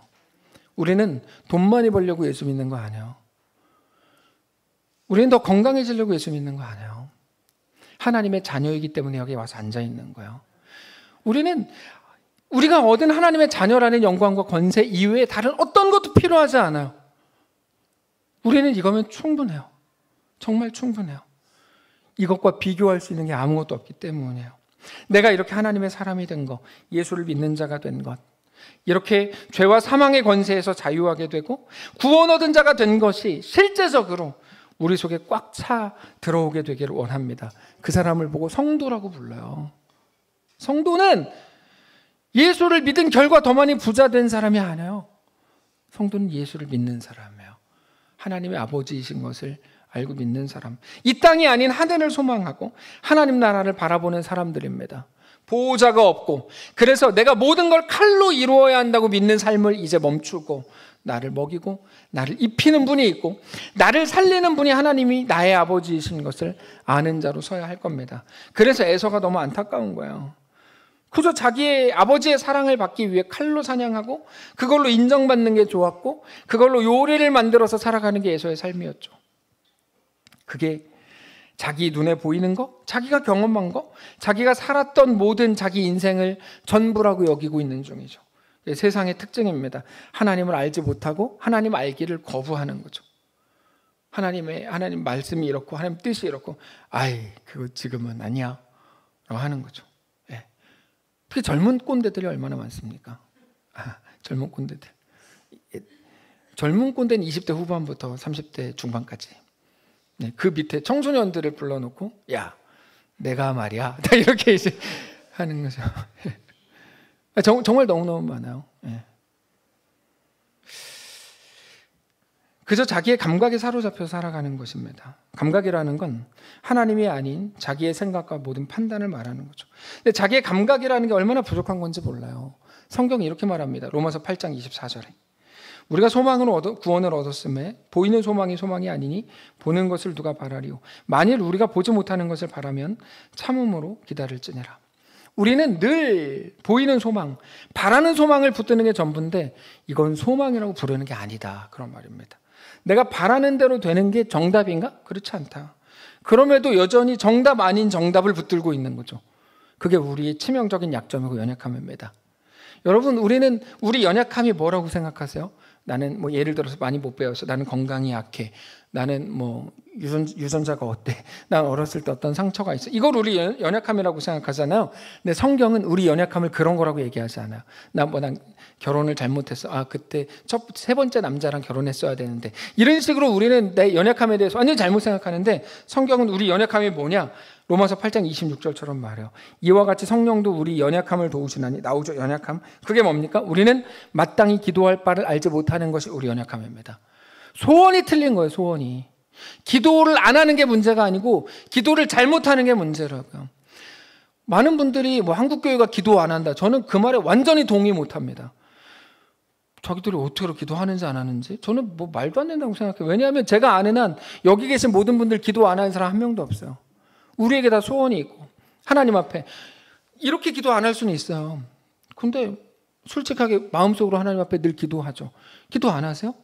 우리는 돈 많이 벌려고 예수 믿는 거 아니에요. 우리는 더 건강해지려고 예수 믿는 거 아니에요. 하나님의 자녀이기 때문에 여기 와서 앉아있는 거예요. 우리가 얻은 하나님의 자녀라는 영광과 권세 이외에 다른 어떤 것도 필요하지 않아요. 우리는 이거면 충분해요. 정말 충분해요. 이것과 비교할 수 있는 게 아무것도 없기 때문이에요. 내가 이렇게 하나님의 사람이 된 것, 예수를 믿는 자가 된 것, 이렇게 죄와 사망의 권세에서 자유하게 되고 구원 얻은 자가 된 것이 실제적으로 우리 속에 꽉 차 들어오게 되기를 원합니다. 그 사람을 보고 성도라고 불러요. 성도는 예수를 믿은 결과 더 많이 부자 된 사람이 아니에요. 성도는 예수를 믿는 사람이에요. 하나님의 아버지이신 것을 알고 믿는 사람. 이 땅이 아닌 하늘을 소망하고 하나님 나라를 바라보는 사람들입니다. 보호자가 없고 그래서 내가 모든 걸 칼로 이루어야 한다고 믿는 삶을 이제 멈추고 나를 먹이고 나를 입히는 분이 있고 나를 살리는 분이 하나님이 나의 아버지이신 것을 아는 자로 서야 할 겁니다. 그래서 에서가 너무 안타까운 거예요. 그저 자기의 아버지의 사랑을 받기 위해 칼로 사냥하고 그걸로 인정받는 게 좋았고 그걸로 요리를 만들어서 살아가는 게 에서의 삶이었죠. 그게 자기 눈에 보이는 거, 자기가 경험한 거, 자기가 살았던 모든 자기 인생을 전부라고 여기고 있는 중이죠. 세상의 특징입니다. 하나님을 알지 못하고 하나님 알기를 거부하는 거죠. 하나님 말씀이 이렇고 하나님 뜻이 이렇고 그거 지금은 아니야 라고 하는 거죠. 특히 젊은 꼰대들이 얼마나 많습니까? 젊은 꼰대들. 젊은 꼰대는 20대 후반부터 30대 중반까지. 그 밑에 청소년들을 불러놓고 야 내가 말이야 다 이렇게 이제 하는 거죠. 정말 너무너무 많아요. 그저 자기의 감각에 사로잡혀 살아가는 것입니다. 감각이라는 건 하나님이 아닌 자기의 생각과 모든 판단을 말하는 거죠. 근데 자기의 감각이라는 게 얼마나 부족한 건지 몰라요. 성경이 이렇게 말합니다. 로마서 8장 24절에 우리가 소망으로 구원을 얻었음에 보이는 소망이 소망이 아니니 보는 것을 누가 바라리요. 만일 우리가 보지 못하는 것을 바라면 참음으로 기다릴지니라. 우리는 늘 보이는 소망, 바라는 소망을 붙드는 게 전부인데 이건 소망이라고 부르는 게 아니다. 그런 말입니다. 내가 바라는 대로 되는 게 정답인가? 그렇지 않다. 그럼에도 여전히 정답 아닌 정답을 붙들고 있는 거죠. 그게 우리의 치명적인 약점이고 연약함입니다. 여러분, 우리 연약함이 뭐라고 생각하세요? 나는 뭐 예를 들어서 많이 못 배웠어. 나는 건강이 약해. 나는 뭐 유전자가 어때? 난 어렸을 때 어떤 상처가 있어. 이걸 우리 연약함이라고 생각하잖아요. 근데 성경은 우리 연약함을 그런 거라고 얘기하지 않아요. 난 결혼을 잘못했어. 그때 세 번째 남자랑 결혼했어야 되는데. 이런 식으로 우리는 내 연약함에 대해서 완전히 잘못 생각하는데 성경은 우리 연약함이 뭐냐? 로마서 8장 26절처럼 말해요. 이와 같이 성령도 우리 연약함을 도우시나니. 나오죠, 연약함. 그게 뭡니까? 우리는 마땅히 기도할 바를 알지 못하는 것이 우리 연약함입니다. 소원이 틀린 거예요, 소원이. 기도를 안 하는 게 문제가 아니고 기도를 잘못하는 게 문제라고요. 많은 분들이 뭐 한국교회가 기도 안 한다. 저는 그 말에 완전히 동의 못 합니다. 자기들이 어떻게 기도하는지 안 하는지 저는 뭐 말도 안 된다고 생각해요. 왜냐하면 제가 아는 한 여기 계신 모든 분들 기도 안 하는 사람 한 명도 없어요. 우리에게 다 소원이 있고 하나님 앞에 이렇게 기도 안 할 수는 있어요. 근데 솔직하게 마음속으로 하나님 앞에 늘 기도하죠. 기도 안 하세요?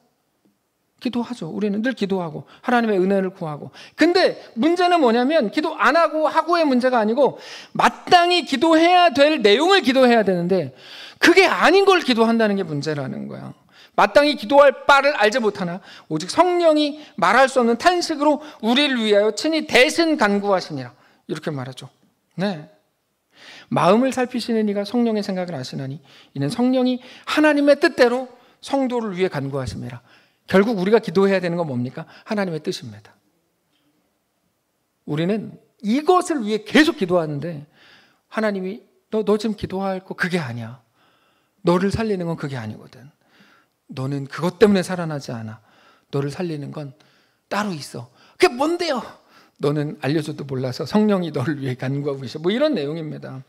기도하죠. 우리는 늘 기도하고 하나님의 은혜를 구하고. 근데 문제는 뭐냐면 기도 안 하고의 문제가 아니고 마땅히 기도해야 될 내용을 기도해야 되는데 그게 아닌 걸 기도한다는 게 문제라는 거야. 마땅히 기도할 바를 알지 못하나 오직 성령이 말할 수 없는 탄식으로 우리를 위하여 친히 대신 간구하시니라. 이렇게 말하죠. 네. 마음을 살피시는 이가 성령의 생각을 아시나니 이는 성령이 하나님의 뜻대로 성도를 위해 간구하십니다. 결국 우리가 기도해야 되는 건 뭡니까? 하나님의 뜻입니다. 우리는 이것을 위해 계속 기도하는데 하나님이 너 지금 기도할 거 그게 아니야. 너를 살리는 건 그게 아니거든. 너는 그것 때문에 살아나지 않아. 너를 살리는 건 따로 있어. 그게 뭔데요? 너는 알려줘도 몰라서 성령이 너를 위해 간구하고 계셔. 뭐 이런 내용입니다.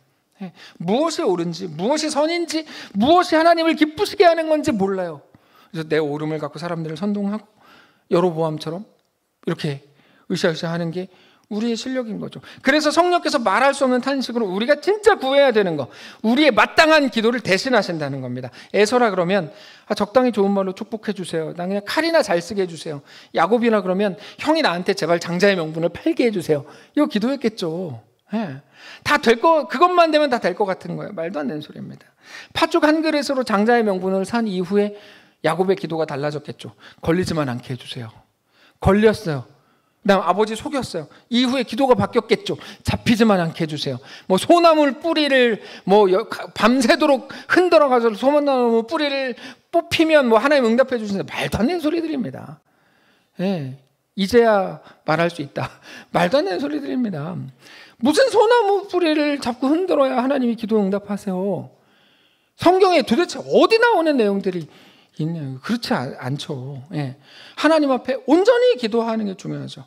무엇이 옳은지, 무엇이 선인지, 무엇이 하나님을 기쁘시게 하는 건지 몰라요. 그래서 내 오름을 갖고 사람들을 선동하고 여로보암처럼 이렇게 으쌰으쌰 하는 게 우리의 실력인 거죠. 그래서 성령께서 말할 수 없는 탄식으로 우리가 진짜 구해야 되는 거, 우리의 마땅한 기도를 대신하신다는 겁니다. 에서라 그러면 적당히 좋은 말로 축복해 주세요. 나 그냥 칼이나 잘 쓰게 해주세요. 야곱이나 그러면 형이 나한테 제발 장자의 명분을 팔게 해주세요. 이거 기도했겠죠. 다 될 거, 그것만 되면 다 될 것 같은 거예요. 말도 안 되는 소리입니다. 팥죽 한 그릇으로 장자의 명분을 산 이후에 야곱의 기도가 달라졌겠죠. 걸리지만 않게 해주세요. 걸렸어요. 그다음 아버지 속였어요. 이후에 기도가 바뀌었겠죠. 잡히지만 않게 해주세요. 뭐 소나무 뿌리를 뭐 밤새도록 흔들어가지고 소나무 뿌리를 뽑히면 뭐 하나님 응답해 주시는데 말도 안 되는 소리들입니다. 이제야 말할 수 있다. 말도 안 되는 소리들입니다. 무슨 소나무 뿌리를 잡고 흔들어야 하나님이 기도 응답하세요. 성경에 도대체 어디 나오는 내용들이 있냐요. 그렇지 않죠. 하나님 앞에 온전히 기도하는 게 중요하죠.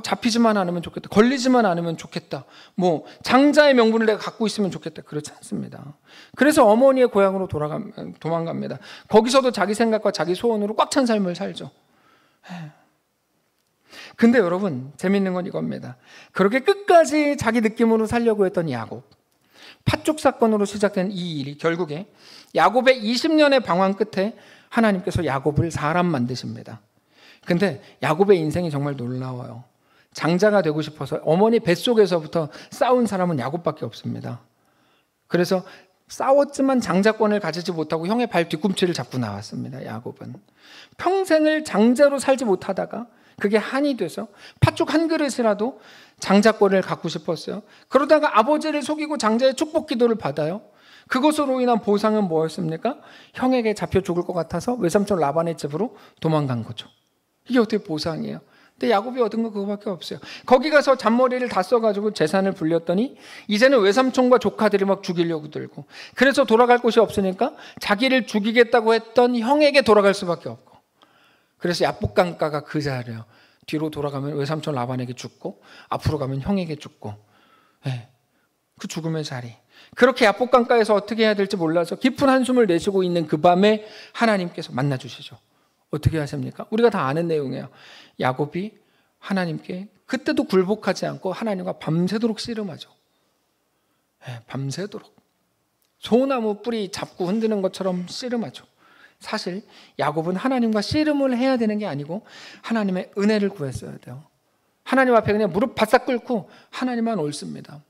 잡히지만 않으면 좋겠다. 걸리지만 않으면 좋겠다. 뭐 장자의 명분을 내가 갖고 있으면 좋겠다. 그렇지 않습니다. 그래서 어머니의 고향으로 도망갑니다. 거기서도 자기 생각과 자기 소원으로 꽉 찬 삶을 살죠. 근데 여러분 재밌는 건 이겁니다. 그렇게 끝까지 자기 느낌으로 살려고 했던 야곱, 팥죽 사건으로 시작된 이 일이 결국에 야곱의 20년의 방황 끝에 하나님께서 야곱을 사람 만드십니다. 근데 야곱의 인생이 정말 놀라워요. 장자가 되고 싶어서 어머니 뱃속에서부터 싸운 사람은 야곱밖에 없습니다. 그래서 싸웠지만 장자권을 가지지 못하고 형의 발 뒤꿈치를 잡고 나왔습니다. 야곱은 평생을 장자로 살지 못하다가 그게 한이 돼서 팥죽 한 그릇이라도 장자권을 갖고 싶었어요. 그러다가 아버지를 속이고 장자의 축복 기도를 받아요. 그것으로 인한 보상은 뭐였습니까? 형에게 잡혀 죽을 것 같아서 외삼촌 라반의 집으로 도망간 거죠. 이게 어떻게 보상이에요? 근데 야곱이 얻은 거 그거밖에 없어요. 거기 가서 잔머리를 다 써가지고 재산을 불렸더니 이제는 외삼촌과 조카들이 막 죽이려고 들고, 그래서 돌아갈 곳이 없으니까 자기를 죽이겠다고 했던 형에게 돌아갈 수밖에 없고, 그래서 야복강가가 그 자리예요. 뒤로 돌아가면 외삼촌 라반에게 죽고 앞으로 가면 형에게 죽고, 그 죽음의 자리. 그렇게 야복강가에서 어떻게 해야 될지 몰라서 깊은 한숨을 내쉬고 있는 그 밤에 하나님께서 만나주시죠. 어떻게 하십니까? 우리가 다 아는 내용이에요. 야곱이 하나님께 그때도 굴복하지 않고 하나님과 밤새도록 씨름하죠. 밤새도록 소나무 뿌리 잡고 흔드는 것처럼 씨름하죠. 사실 야곱은 하나님과 씨름을 해야 되는 게 아니고 하나님의 은혜를 구했어야 돼요. 하나님 앞에 그냥 무릎 바싹 꿇고 하나님만 옳습니다.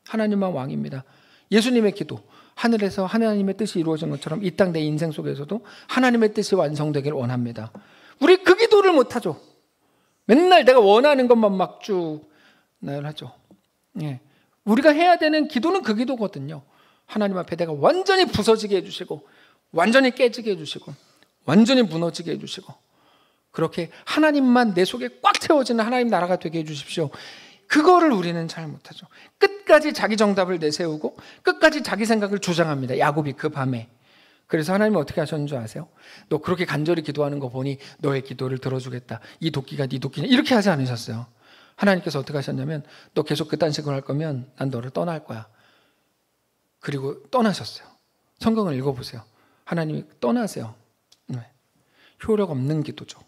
하나님만 왕입니다. 예수님의 기도, 하늘에서 하나님의 뜻이 이루어진 것처럼 이 땅 내 인생 속에서도 하나님의 뜻이 완성되길 원합니다. 우리 그 기도를 못하죠. 맨날 내가 원하는 것만 막 쭉 나열하죠. 예. 우리가 해야 되는 기도는 그 기도거든요. 하나님 앞에 내가 완전히 부서지게 해주시고, 완전히 깨지게 해주시고, 완전히 무너지게 해주시고, 그렇게 하나님만 내 속에 꽉 채워지는 하나님 나라가 되게 해주십시오. 그거를 우리는 잘 못하죠. 끝까지 자기 정답을 내세우고 끝까지 자기 생각을 주장합니다. 야곱이 그 밤에. 그래서 하나님이 어떻게 하셨는 줄 아세요? 너 그렇게 간절히 기도하는 거 보니 너의 기도를 들어주겠다. 이 도끼가 네 도끼냐? 이렇게 하지 않으셨어요. 하나님께서 어떻게 하셨냐면 너 계속 그딴 식으로 할 거면 난 너를 떠날 거야. 그리고 떠나셨어요. 성경을 읽어보세요. 하나님이 떠나세요. 네. 효력 없는 기도죠.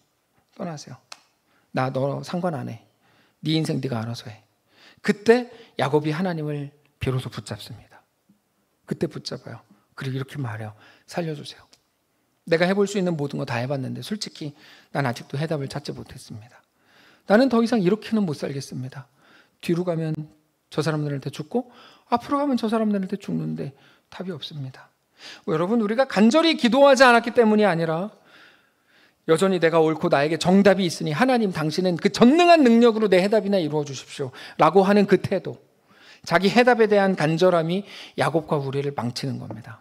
떠나세요. 나 너 상관 안 해. 네 인생 네가 알아서 해. 그때 야곱이 하나님을 비로소 붙잡습니다. 그때 붙잡아요. 그리고 이렇게 말해요. 살려주세요. 내가 해볼 수 있는 모든 거 다 해봤는데 솔직히 난 아직도 해답을 찾지 못했습니다. 나는 더 이상 이렇게는 못 살겠습니다. 뒤로 가면 저 사람들한테 죽고 앞으로 가면 저 사람들한테 죽는데 답이 없습니다. 여러분, 우리가 간절히 기도하지 않았기 때문이 아니라 여전히 내가 옳고 나에게 정답이 있으니 하나님 당신은 그 전능한 능력으로 내 해답이나 이루어 주십시오 라고 하는 그 태도, 자기 해답에 대한 간절함이 야곱과 우리를 망치는 겁니다.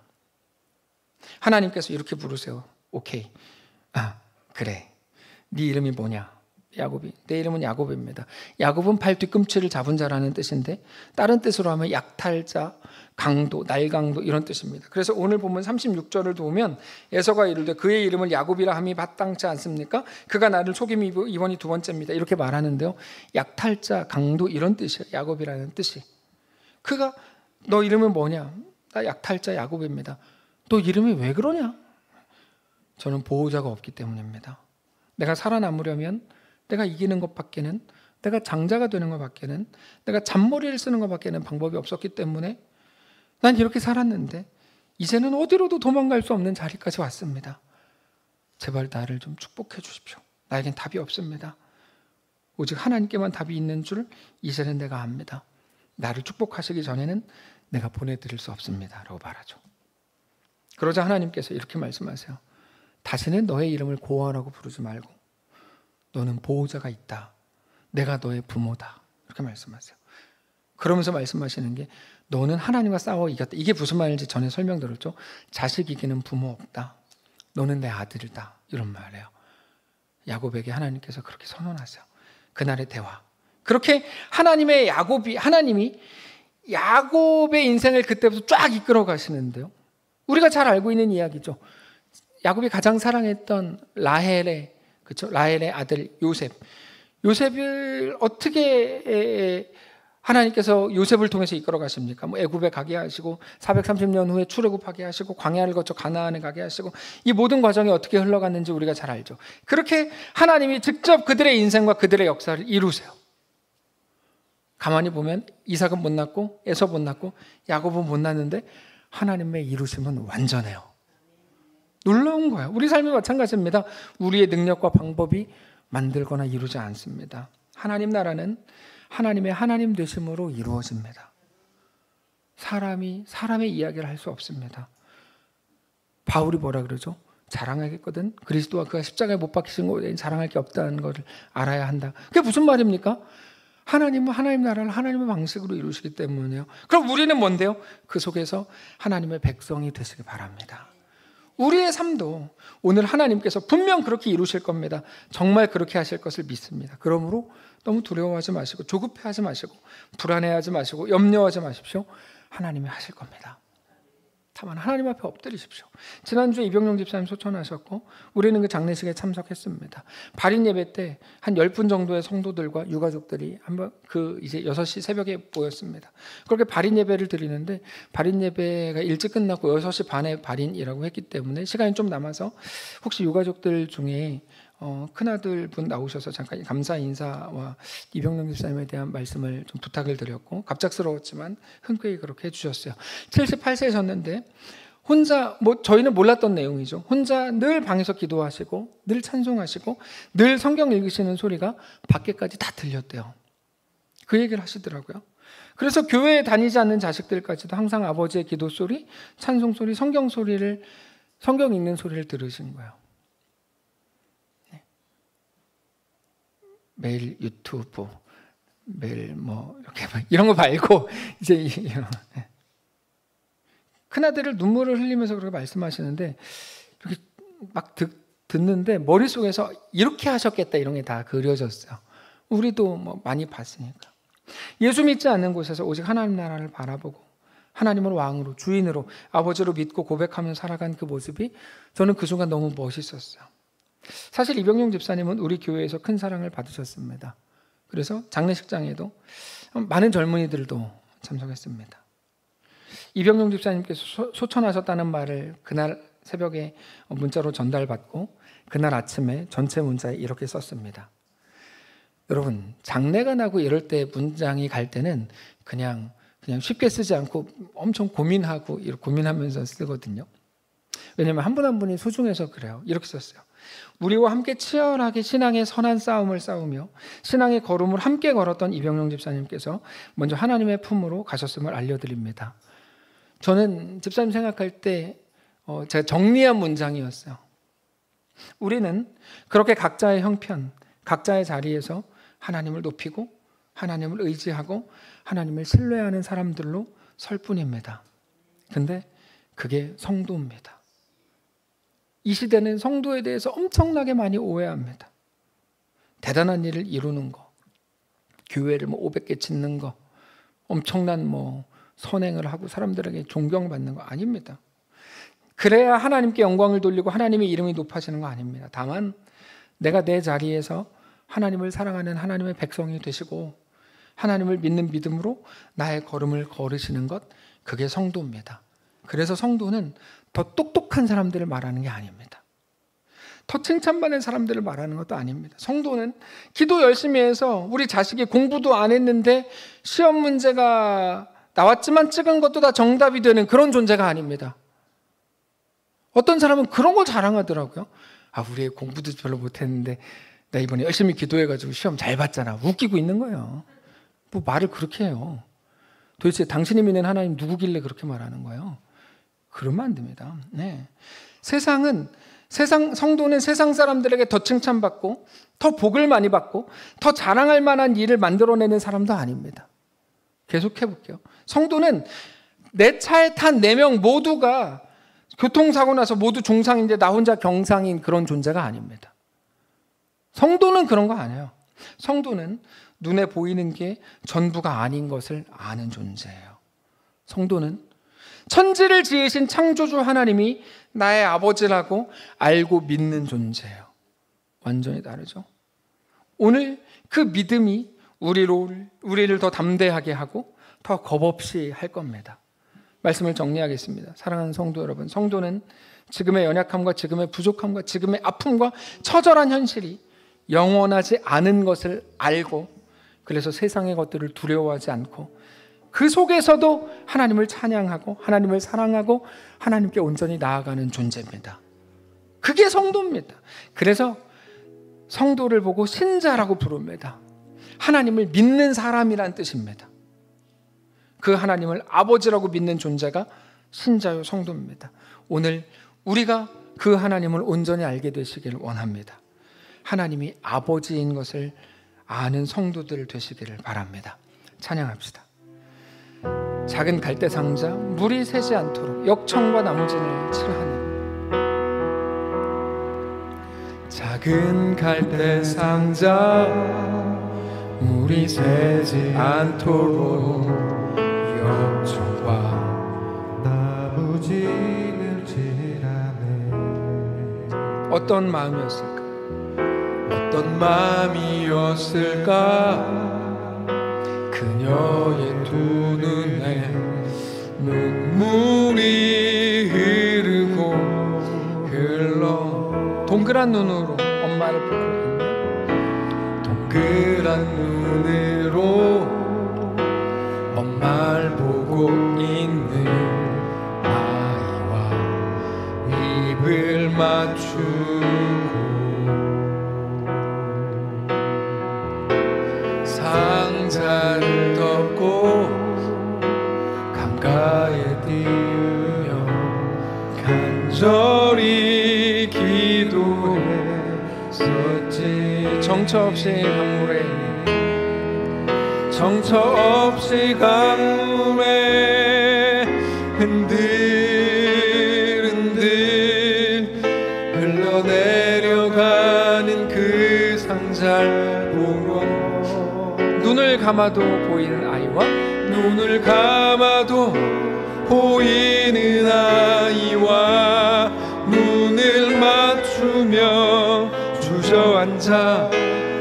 하나님께서 이렇게 부르세요. 오케이. 그래. 네 이름이 뭐냐? 야곱이. 내 이름은 야곱입니다. 야곱은 발 뒤꿈치를 잡은 자라는 뜻인데 다른 뜻으로 하면 약탈자, 강도, 날강도 이런 뜻입니다. 그래서 오늘 보면 36절을 보면 에서가 이르되 그의 이름을 야곱이라 함이 마땅치 않습니까? 그가 나를 속임이 이번이 두 번째입니다. 이렇게 말하는데요. 약탈자, 강도 이런 뜻이에요. 야곱이라는 뜻이. 그가 너 이름은 뭐냐? 나 약탈자 야곱입니다. 너 이름이 왜 그러냐? 저는 보호자가 없기 때문입니다. 내가 살아남으려면 내가 이기는 것밖에는, 내가 장자가 되는 것밖에는, 내가 잔머리를 쓰는 것밖에는 방법이 없었기 때문에 난 이렇게 살았는데 이제는 어디로도 도망갈 수 없는 자리까지 왔습니다. 제발 나를 좀 축복해 주십시오. 나에겐 답이 없습니다. 오직 하나님께만 답이 있는 줄 이제는 내가 압니다. 나를 축복하시기 전에는 내가 보내드릴 수 없습니다 라고 말하죠. 그러자 하나님께서 이렇게 말씀하세요. 다시는 너의 이름을 고아라고 부르지 말고 너는 보호자가 있다. 내가 너의 부모다. 이렇게 말씀하세요. 그러면서 말씀하시는 게 너는 하나님과 싸워 이겼다. 이게 무슨 말인지 전에 설명드렸죠. 자식 이기는 부모 없다. 너는 내 아들이다. 이런 말이에요. 야곱에게 하나님께서 그렇게 선언하세요. 그날의 대화. 그렇게 하나님이 야곱의 인생을 그때부터 쫙 이끌어 가시는데요. 우리가 잘 알고 있는 이야기죠. 야곱이 가장 사랑했던 라헬의 아들 요셉. 요셉을 어떻게 하나님께서 요셉을 통해서 이끌어 가십니까? 애굽에 가게 하시고 430년 후에 출애굽하게 하시고 광야를 거쳐 가나안에 가게 하시고 이 모든 과정이 어떻게 흘러갔는지 우리가 잘 알죠. 그렇게 하나님이 직접 그들의 인생과 그들의 역사를 이루세요. 가만히 보면 이삭은 못 낳고 에서 못 낳고 야곱은 못 낳는데 하나님의 이루심은 완전해요. 놀라운 거예요. 우리 삶이 마찬가지입니다. 우리의 능력과 방법이 만들거나 이루지 않습니다. 하나님 나라는 하나님의 하나님 되심으로 이루어집니다. 사람이 사람의 이야기를 할 수 없습니다. 바울이 뭐라 그러죠? 자랑하겠거든 그리스도와 그가 십자가에 못 박히신 것 외에 자랑할 게 없다는 것을 알아야 한다. 그게 무슨 말입니까? 하나님은 하나님 나라를 하나님의 방식으로 이루시기 때문에요. 그럼 우리는 뭔데요? 그 속에서 하나님의 백성이 되시기 바랍니다. 우리의 삶도 오늘 하나님께서 분명 그렇게 이루실 겁니다. 정말 그렇게 하실 것을 믿습니다. 그러므로 너무 두려워하지 마시고 조급해하지 마시고 불안해하지 마시고 염려하지 마십시오. 하나님이 하실 겁니다. 다만 하나님 앞에 엎드리십시오. 지난주에 이병용 집사님 소천하셨고 우리는 그 장례식에 참석했습니다. 발인 예배 때 한 10분 정도의 성도들과 유가족들이 한번 이제 6시 새벽에 모였습니다. 그렇게 발인 예배를 드리는데 발인 예배가 일찍 끝났고 6시 반에 발인이라고 했기 때문에 시간이 좀 남아서 혹시 유가족들 중에 큰아들 분 나오셔서 잠깐 감사 인사와 이병용 집사님에 대한 말씀을 좀 부탁을 드렸고 갑작스러웠지만 흔쾌히 그렇게 해주셨어요. 78세셨는데 혼자 저희는 몰랐던 내용이죠. 혼자 늘 방에서 기도하시고 늘 찬송하시고 늘 성경 읽으시는 소리가 밖에까지 다 들렸대요. 그 얘기를 하시더라고요. 그래서 교회에 다니지 않는 자식들까지도 항상 아버지의 기도 소리, 찬송 소리, 성경 읽는 소리를 들으신 거예요. 매일 유튜브, 매일 이렇게 이런 거 말고 이제 큰아들을 눈물을 흘리면서 그렇게 말씀하시는데 이렇게 막 듣는데 머릿속에서 이렇게 하셨겠다 이런 게 다 그려졌어요. 우리도 많이 봤으니까. 예수 믿지 않는 곳에서 오직 하나님 나라를 바라보고 하나님을 왕으로, 주인으로, 아버지로 믿고 고백하며 살아간 그 모습이 저는 그 순간 너무 멋있었어요. 사실 이병용 집사님은 우리 교회에서 큰 사랑을 받으셨습니다. 그래서 장례식장에도 많은 젊은이들도 참석했습니다. 이병용 집사님께서 소천하셨다는 말을 그날 새벽에 문자로 전달받고 그날 아침에 전체 문자에 이렇게 썼습니다. 여러분, 장례가 나고 이럴 때 문장이 갈 때는 그냥 쉽게 쓰지 않고 엄청 고민하면서 쓰거든요. 왜냐하면 한 분 한 분이 소중해서 그래요. 이렇게 썼어요. 우리와 함께 치열하게 신앙의 선한 싸움을 싸우며 신앙의 걸음을 함께 걸었던 이병용 집사님께서 먼저 하나님의 품으로 가셨음을 알려드립니다. 저는 집사님 생각할 때 제가 정리한 문장이었어요. 우리는 그렇게 각자의 형편, 각자의 자리에서 하나님을 높이고 하나님을 의지하고 하나님을 신뢰하는 사람들로 설 뿐입니다. 근데 그게 성도입니다. 이 시대는 성도에 대해서 엄청나게 많이 오해합니다. 대단한 일을 이루는 거, 교회를 500개 짓는 거, 엄청난 선행을 하고 사람들에게 존경받는 거 아닙니다. 그래야 하나님께 영광을 돌리고 하나님의 이름이 높아지는 거 아닙니다. 다만 내가 내 자리에서 하나님을 사랑하는 하나님의 백성이 되시고 하나님을 믿는 믿음으로 나의 걸음을 걸으시는 것, 그게 성도입니다. 그래서 성도는 더 똑똑한 사람들을 말하는 게 아닙니다. 더 칭찬받는 사람들을 말하는 것도 아닙니다. 성도는 기도 열심히 해서 우리 자식이 공부도 안 했는데 시험 문제가 나왔지만 찍은 것도 다 정답이 되는 그런 존재가 아닙니다. 어떤 사람은 그런 걸 자랑하더라고요. 우리 애 공부도 별로 못했는데 나 이번에 열심히 기도해가지고 시험 잘 봤잖아. 웃기고 있는 거예요. 말을 그렇게 해요. 도대체 당신이 믿는 하나님 누구길래 그렇게 말하는 거예요? 그러면 안 됩니다. 네. 성도는 세상 사람들에게 더 칭찬받고 더 복을 많이 받고 더 자랑할 만한 일을 만들어내는 사람도 아닙니다. 계속해 볼게요. 성도는 내 차에 탄 4명 모두가 교통사고 나서 모두 중상인데 나 혼자 경상인 그런 존재가 아닙니다. 성도는 그런 거 아니에요. 성도는 눈에 보이는 게 전부가 아닌 것을 아는 존재예요. 성도는 천지를 지으신 창조주 하나님이 나의 아버지라고 알고 믿는 존재예요. 완전히 다르죠. 오늘 그 믿음이 우리를 더 담대하게 하고 더 겁없이 할 겁니다. 말씀을 정리하겠습니다. 사랑하는 성도 여러분, 성도는 지금의 연약함과 지금의 부족함과 지금의 아픔과 처절한 현실이 영원하지 않은 것을 알고, 그래서 세상의 것들을 두려워하지 않고 그 속에서도 하나님을 찬양하고 하나님을 사랑하고 하나님께 온전히 나아가는 존재입니다. 그게 성도입니다. 그래서 성도를 보고 신자라고 부릅니다. 하나님을 믿는 사람이란 뜻입니다. 그 하나님을 아버지라고 믿는 존재가 신자요 성도입니다. 오늘 우리가 그 하나님을 온전히 알게 되시기를 원합니다. 하나님이 아버지인 것을 아는 성도들 되시기를 바랍니다. 찬양합시다. 작은 갈대 상자 물이 새지 않도록 역청과 나무진을 칠하니, 작은 갈대 상자 물이 새지 않도록 역청과 나무진을 칠하네. 어떤 마음이었을까? 어떤 마음이었을까? 그녀의 두 눈에 눈물이 흘러 동그란 눈으로 엄마를 보고 있는, 동그란 눈으로 엄마를 보고 있는 아이와 입을 맞추고 상자를 덮고 있었지. 정처 없이 강물에 정처 없이 강물에 흔들흔들 흘러내려가는 그 상자를 보고 눈을 감아도 보이는 아이와 눈을 감아도 보이는 아이와 눈을 맞추며 주저앉아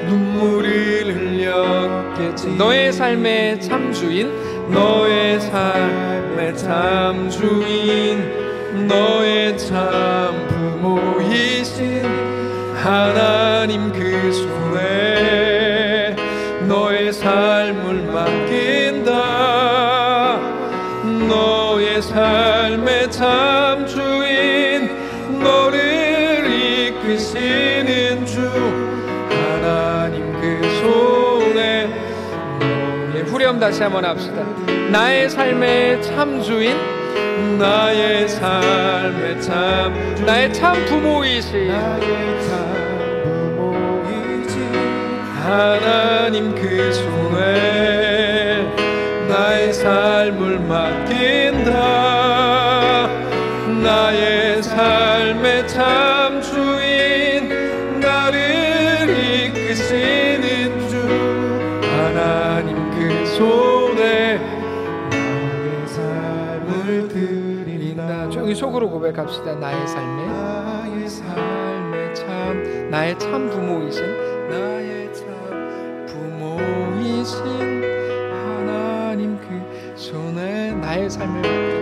눈물을 흘렸겠지. 너의 삶의 참 주인, 너의 삶의 참 주인, 너의 참 부모이신 하나님 그 손에 너의 삶을 맡긴다. 너의 삶의 참 주인, 너를 이끄시는 주 하나님 그 손에 너의 후렴 다시 한번 합시다. 나의 삶의 참 주인, 나의 삶의 참 나의 참 부모이신 나의 참 부모이신 하나님 그 손에 나의 삶을 맡긴다. 나의 삶의 참 주인, 나를 이끄시는 주 하나님 그 손에 나의 삶을 드린다. 조용히 속으로 고백합시다. 나의 삶의 참 나의 참 부모이신 나의 참 부모이신 하나님 그 손에 나의 삶을 맡긴다.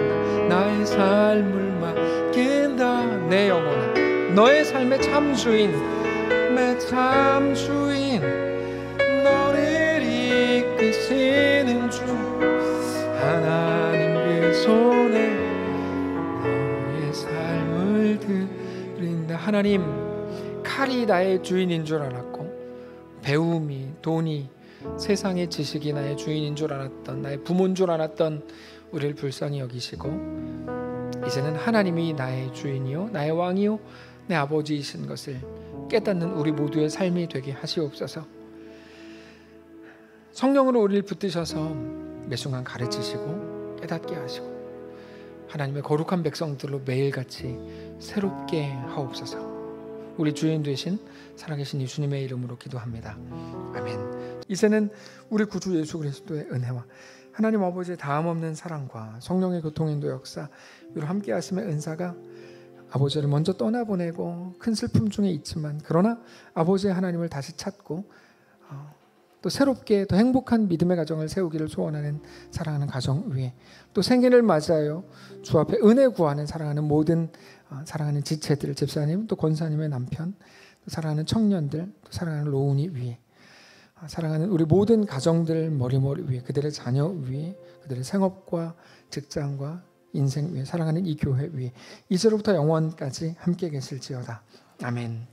나의 삶을 맡긴다. 내 영혼아, 너의 삶의 참 주인, 내 참 주인, 너를 이끄시는 주 하나님 그 손에 너의 삶을 드린다. 하나님, 칼이 나의 주인인 줄 알았고 배움이, 돈이, 세상의 지식이 나의 주인인 줄 알았던, 나의 부모인 줄 알았던 우리를 불쌍히 여기시고 이제는 하나님이 나의 주인이요 나의 왕이요 내 아버지이신 것을 깨닫는 우리 모두의 삶이 되게 하시옵소서. 성령으로 우리를 붙드셔서 매 순간 가르치시고 깨닫게 하시고 하나님의 거룩한 백성들로 매일같이 새롭게 하옵소서. 우리 주인 되신 살아계신 예수님의 이름으로 기도합니다. 아멘. 이제는 우리 구주 예수 그리스도의 은혜와 하나님 아버지의 다함없는 사랑과 성령의 교통인도 역사 위로 함께 하심의 은사가 아버지를 먼저 떠나보내고 큰 슬픔 중에 있지만 그러나 아버지의 하나님을 다시 찾고 또 새롭게 더 행복한 믿음의 가정을 세우기를 소원하는 사랑하는 가정 위에 또 생일을 맞이하여 주 앞에 은혜 구하는 사랑하는 모든 사랑하는 지체들, 집사님, 또 권사님의 남편, 또 사랑하는 청년들, 또 사랑하는 로운이 위에 사랑하는 우리 모든 가정들 머리머리 위에 그들의 자녀 위에 그들의 생업과 직장과 인생 위에 사랑하는 이 교회 위에 이제로부터 영원까지 함께 계실지어다. 아멘.